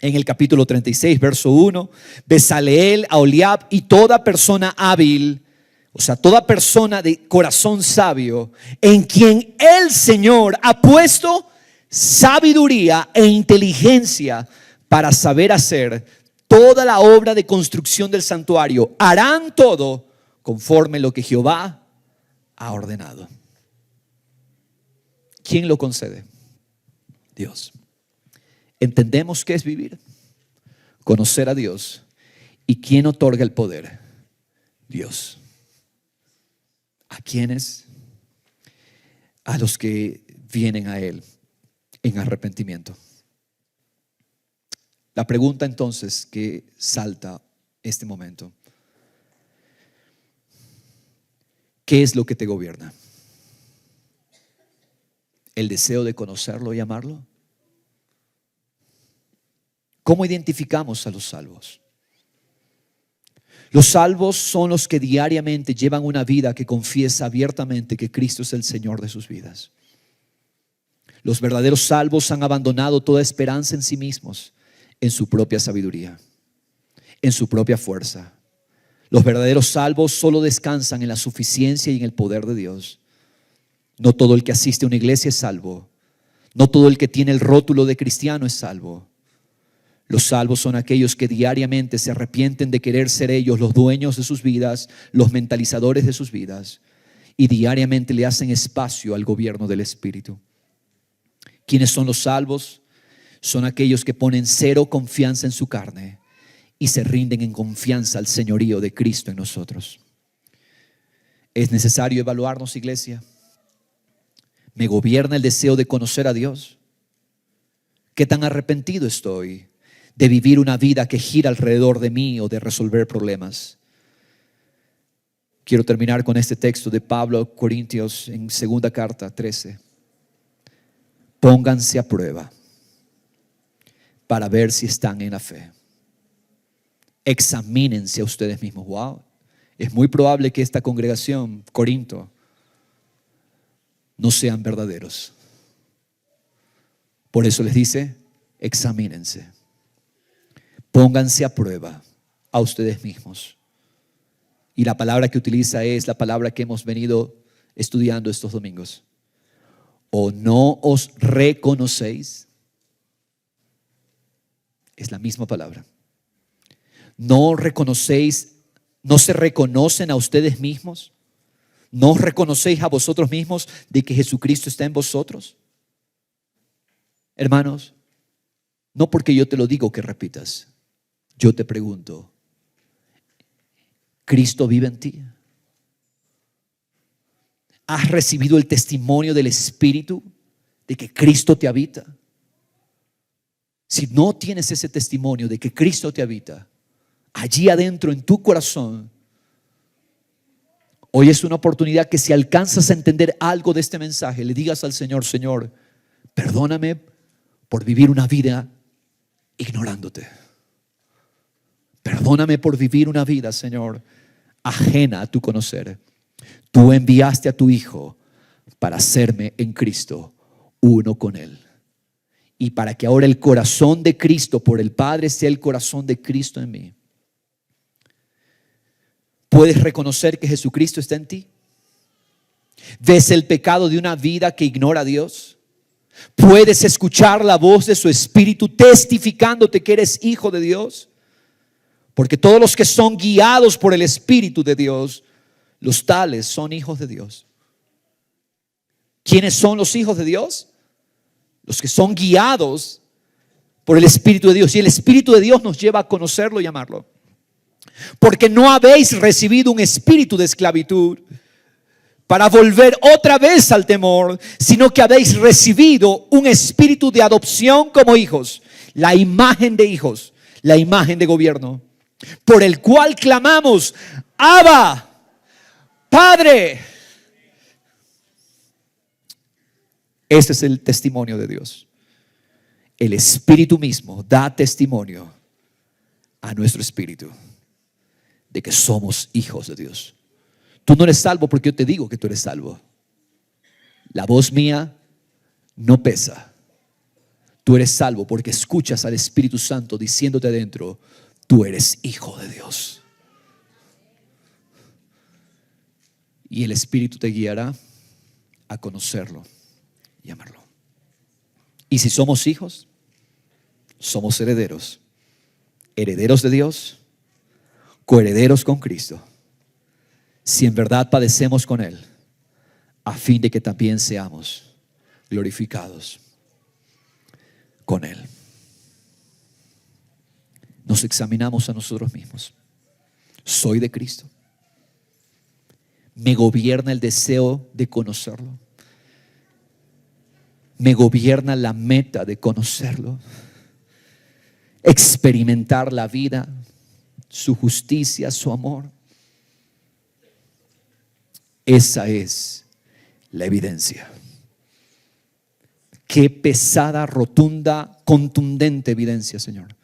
Speaker 1: En el capítulo 36, verso 1, Bezaleel, Oholiab y toda persona hábil, o sea, toda persona de corazón sabio, en quien el Señor ha puesto sabiduría e inteligencia para saber hacer toda la obra de construcción del santuario, harán todo conforme lo que Jehová ha ordenado. ¿Quién lo concede? Dios. ¿Entendemos qué es vivir? Conocer a Dios. ¿Y quién otorga el poder? Dios. ¿A quiénes? A los que vienen a Él en arrepentimiento. La pregunta entonces que salta este momento: ¿qué es lo que te gobierna? ¿El deseo de conocerlo y amarlo? ¿Cómo identificamos a los salvos? Los salvos son los que diariamente llevan una vida que confiesa abiertamente que Cristo es el Señor de sus vidas. Los verdaderos salvos han abandonado toda esperanza en sí mismos, en su propia sabiduría, en su propia fuerza. Los verdaderos salvos solo descansan en la suficiencia y en el poder de Dios. No todo el que asiste a una iglesia es salvo. No todo el que tiene el rótulo de cristiano es salvo. Los salvos son aquellos que diariamente se arrepienten de querer ser ellos los dueños de sus vidas, los mentalizadores de sus vidas, y diariamente le hacen espacio al gobierno del Espíritu. ¿Quiénes son los salvos? Son aquellos que ponen cero confianza en su carne y se rinden en confianza al señorío de Cristo en nosotros. Es necesario evaluarnos, iglesia. ¿Me gobierna el deseo de conocer a Dios? ¿Qué tan arrepentido estoy de vivir una vida que gira alrededor de mí o de resolver problemas? Quiero terminar con este texto de Pablo a Corintios en 2 carta 13. Pónganse a prueba para ver si están en la fe. Examínense a ustedes mismos. Wow, es muy probable que esta congregación, Corinto, no sean verdaderos. Por eso les dice, examínense. Pónganse a prueba a ustedes mismos. Y la palabra que utiliza es la palabra que hemos venido estudiando estos domingos. ¿O no os reconocéis? Es la misma palabra. ¿No reconocéis, no se reconocen a ustedes mismos? ¿No os reconocéis a vosotros mismos de que Jesucristo está en vosotros? Hermanos, no porque yo te lo digo que repitas. Yo te pregunto, ¿Cristo vive en ti? ¿Has recibido el testimonio del Espíritu de que Cristo te habita? Si no tienes ese testimonio de que Cristo te habita, allí adentro en tu corazón, hoy es una oportunidad que si alcanzas a entender algo de este mensaje, le digas al Señor, Señor, perdóname por vivir una vida ignorándote. Perdóname por vivir una vida, Señor, ajena a tu conocer. Tú enviaste a tu Hijo para hacerme en Cristo uno con Él. Y para que ahora el corazón de Cristo por el Padre sea el corazón de Cristo en mí. ¿Puedes reconocer que Jesucristo está en ti? ¿Ves el pecado de una vida que ignora a Dios? ¿Puedes escuchar la voz de su Espíritu testificándote que eres hijo de Dios? Porque todos los que son guiados por el Espíritu de Dios, los tales son hijos de Dios. ¿Quiénes son los hijos de Dios? Los que son guiados por el Espíritu de Dios. Y el Espíritu de Dios nos lleva a conocerlo y amarlo. Porque no habéis recibido un espíritu de esclavitud para volver otra vez al temor, sino que habéis recibido un espíritu de adopción como hijos, la imagen de hijos, la imagen de gobierno, por el cual clamamos, Abba, Padre. Ese es el testimonio de Dios. El Espíritu mismo da testimonio a nuestro espíritu de que somos hijos de Dios. Tú no eres salvo porque yo te digo que tú eres salvo. La voz mía no pesa. Tú eres salvo porque escuchas al Espíritu Santo diciéndote adentro, tú eres hijo de Dios. Y el Espíritu te guiará a conocerlo y amarlo. Y si somos hijos, somos herederos. Herederos de Dios, coherederos con Cristo, si en verdad padecemos con Él, a fin de que también seamos glorificados con Él. Nos examinamos a nosotros mismos. ¿Soy de Cristo? ¿Me gobierna el deseo de conocerlo? ¿Me gobierna la meta de conocerlo? Experimentar la vida, su justicia, su amor. Esa es la evidencia. Qué pesada, rotunda, contundente evidencia, Señor.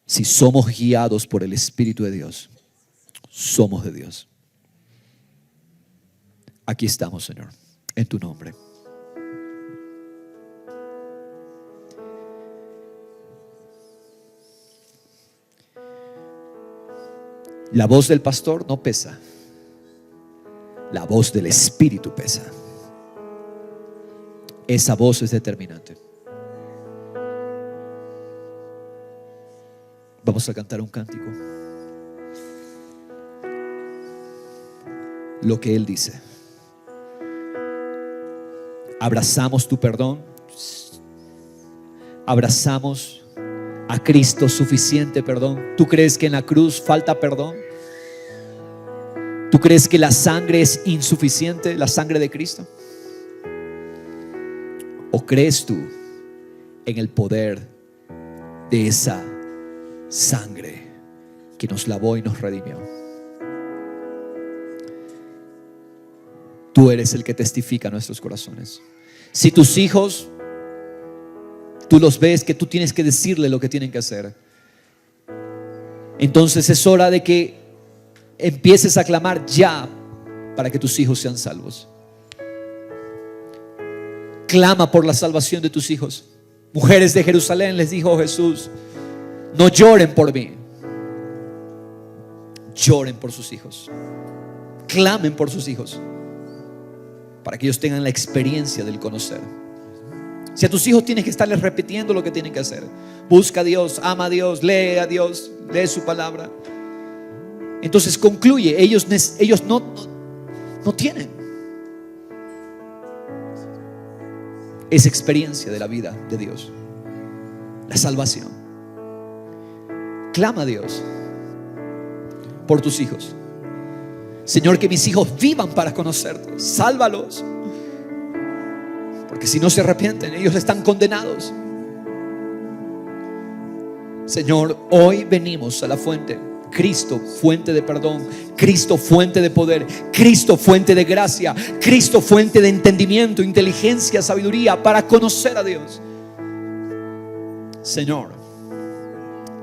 Speaker 1: Si somos guiados por el Espíritu de Dios, somos de Dios. Aquí estamos, Señor. en tu nombre. La voz del pastor no pesa. La voz del Espíritu pesa. Esa voz es determinante. Vamos a cantar un cántico. Lo que Él dice. Abrazamos tu perdón. Abrazamos a Cristo suficiente perdón. ¿Tú crees que en la cruz falta perdón? ¿Tú crees que la sangre es insuficiente, la sangre de Cristo? ¿O crees tú en el poder de esa sangre que nos lavó y nos redimió? Tú eres el que testifica nuestros corazones. Si tus hijos, tú los ves que tú tienes que decirle lo que tienen que hacer, entonces es hora de que empieces a clamar ya para que tus hijos sean salvos. Clama por la salvación de tus hijos. Mujeres de Jerusalén, les dijo Jesús, no lloren por mí, lloren por sus hijos. Clamen por sus hijos para que ellos tengan la experiencia del conocer. Si a tus hijos tienes que estarles repitiendo lo que tienen que hacer, busca a Dios, ama a Dios, lee a Dios, lee su palabra. Entonces concluye, ellos no tienen esa experiencia de la vida de Dios, la salvación. Clama a Dios por tus hijos. Señor, que mis hijos vivan para conocerte. Sálvalos, porque si no se arrepienten, ellos están condenados. Señor, hoy venimos a la fuente. Cristo, fuente de perdón. Cristo, fuente de poder. Cristo, fuente de gracia. Cristo, fuente de entendimiento, inteligencia, sabiduría para conocer a Dios. Señor,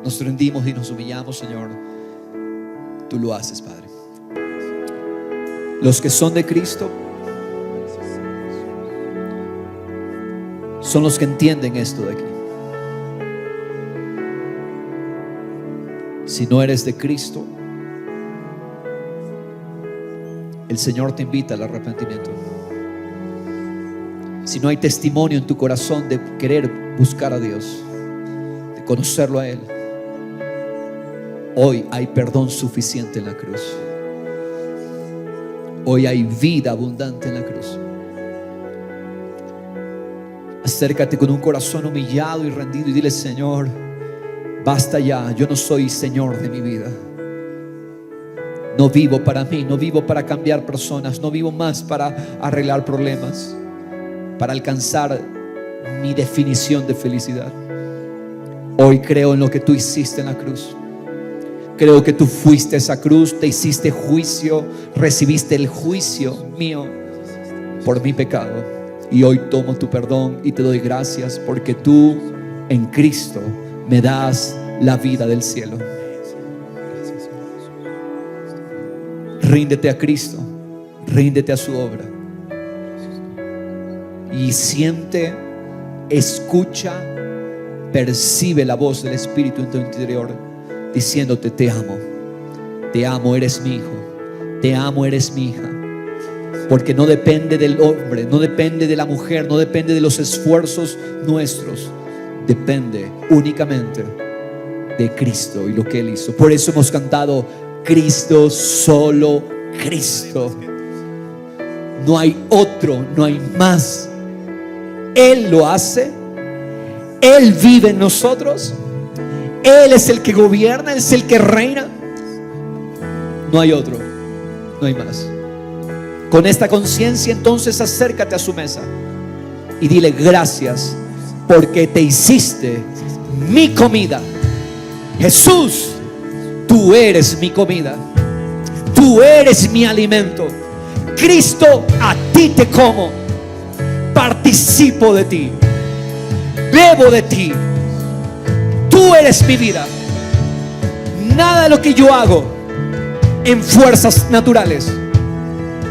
Speaker 1: nos rendimos y nos humillamos, Señor. Tú lo haces, Padre. Los que son de Cristo son los que entienden esto de aquí. Si no eres de Cristo, el Señor te invita al arrepentimiento. Si no hay testimonio en tu corazón de querer buscar a Dios, de conocerlo a Él, hoy hay perdón suficiente en la cruz. Hoy hay vida abundante en la cruz. Acércate con un corazón humillado y rendido y dile: Señor, basta ya, yo no soy Señor de mi vida. No vivo para mí, no vivo para cambiar personas, no vivo más para arreglar problemas, para alcanzar mi definición de felicidad. Hoy creo en lo que tú hiciste en la cruz. Creo que tú fuiste a esa cruz, te hiciste juicio, recibiste el juicio mío por mi pecado. Y hoy tomo tu perdón y te doy gracias porque tú en Cristo me das la vida del cielo. Ríndete a Cristo, ríndete a su obra y siente, escucha, percibe la voz del Espíritu en tu interior diciéndote: te amo, eres mi hijo, te amo, eres mi hija. Porque no depende del hombre, no depende de la mujer, no depende de los esfuerzos nuestros, depende únicamente de Cristo y lo que Él hizo. Por eso hemos cantado: Cristo, solo Cristo. No hay otro, no hay más. Él lo hace, Él vive en nosotros, Él es el que gobierna, Él es el que reina. No hay otro, no hay más. Con esta conciencia, entonces acércate a su mesa y dile: gracias porque te hiciste mi comida. Jesús, tú eres mi comida, tú eres mi alimento. Cristo, a ti te como, participo de ti, bebo de ti. Tú eres mi vida. Nada de lo que yo hago en fuerzas naturales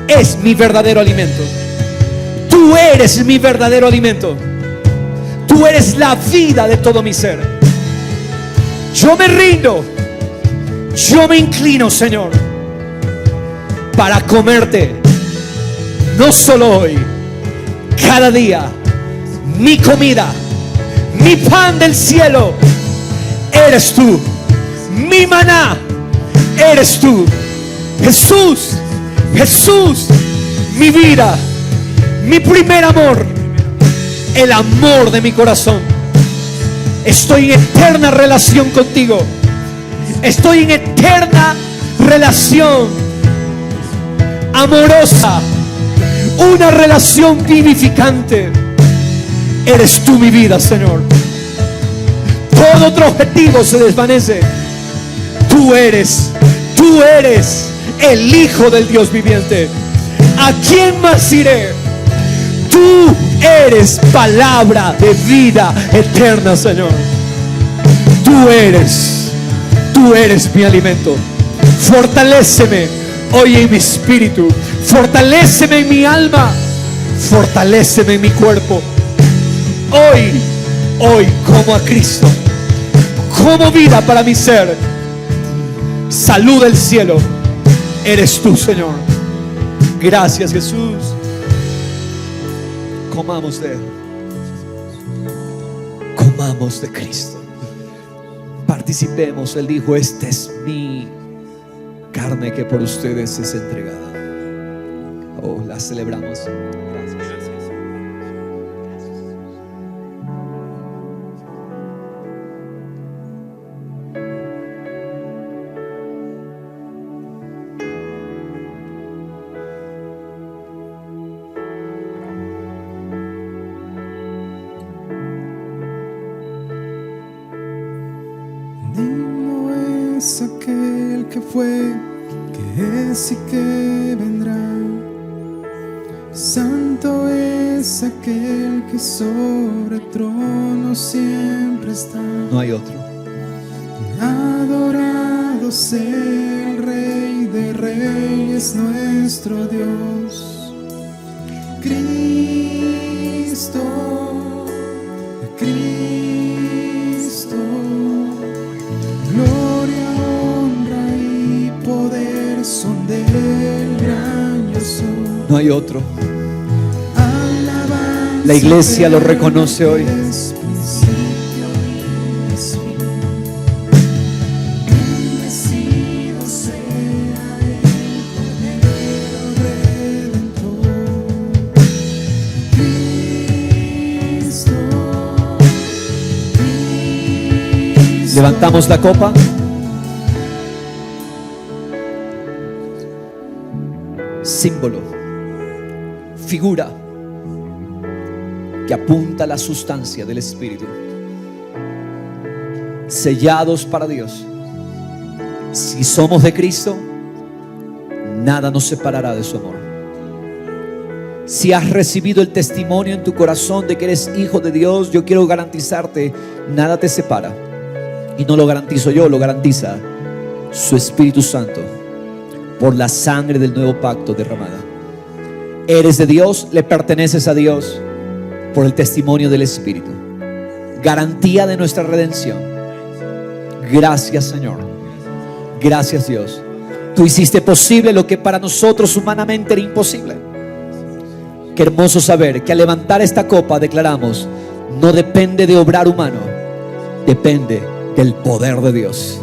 Speaker 1: es mi verdadero alimento. Tú eres mi verdadero alimento. Tú eres la vida de todo mi ser. Yo me rindo, yo me inclino, Señor, para comerte, no solo hoy, cada día, mi comida, mi pan del cielo, eres tú. Mi maná, eres tú. Jesús, Jesús, mi vida, mi primer amor, el amor de mi corazón. Estoy en eterna relación contigo. Estoy en eterna relación amorosa, una relación vivificante. Eres tú mi vida, Señor. Todo otro objetivo se desvanece. Tú eres el Hijo del Dios viviente. ¿A quién más iré? Tú eres palabra de vida eterna, Señor. Tú eres mi alimento. Fortaléceme hoy en mi espíritu. Fortaléceme en mi alma. Fortaléceme en mi cuerpo. Hoy como a Cristo. Como vida para mi ser. Salud del cielo. Eres tú, Señor. Gracias, Jesús. Comamos de Cristo. Participemos. Él dijo: esta es mi carne que por ustedes es entregada. Oh, la celebramos. Gracias.
Speaker 2: Es aquel que fue, que es y que vendrá. Santo es aquel que sobre el trono siempre está.
Speaker 1: No hay otro.
Speaker 2: Adorado sea el Rey de Reyes, nuestro Dios. Cristo, Cristo. Gloria, honra y poder son del gran yo soy.
Speaker 1: No hay otro.
Speaker 2: Alabanza.
Speaker 1: La iglesia lo reconoce hoy.
Speaker 2: Es principio y es fin. Bendecido sea el Cordero Redentor. Cristo, Cristo.
Speaker 1: Levantamos la copa. Símbolo, figura que apunta a la sustancia del Espíritu. Sellados para Dios. Si somos de Cristo, nada nos separará de su amor. Si has recibido el testimonio en tu corazón de que eres hijo de Dios, yo quiero garantizarte, nada te separa. Y no lo garantizo yo, lo garantiza su Espíritu Santo por la sangre del nuevo pacto derramada. Eres de Dios, le perteneces a Dios por el testimonio del Espíritu. Garantía de nuestra redención. Gracias, Señor. Gracias, Dios. Tú hiciste posible lo que para nosotros humanamente era imposible. Qué hermoso saber que al levantar esta copa declaramos: no depende de obrar humano, depende del poder de Dios.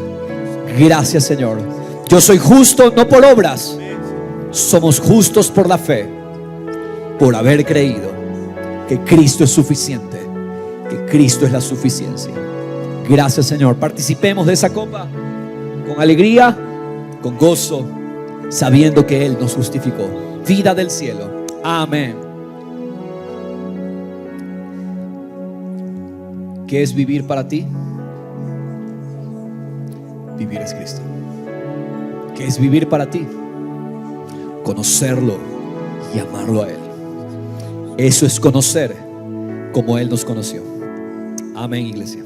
Speaker 1: Gracias, Señor. Yo soy justo no por obras, somos justos por la fe, por haber creído que Cristo es suficiente, que Cristo es la suficiencia. Gracias, Señor. Participemos de esa copa con alegría, con gozo, sabiendo que Él nos justificó. Vida del cielo. Amén. ¿Qué es vivir para ti? Vivir es Cristo. ¿Qué es vivir para ti? Conocerlo y amarlo a Él. Eso es conocer como Él nos conoció. Amén, iglesia.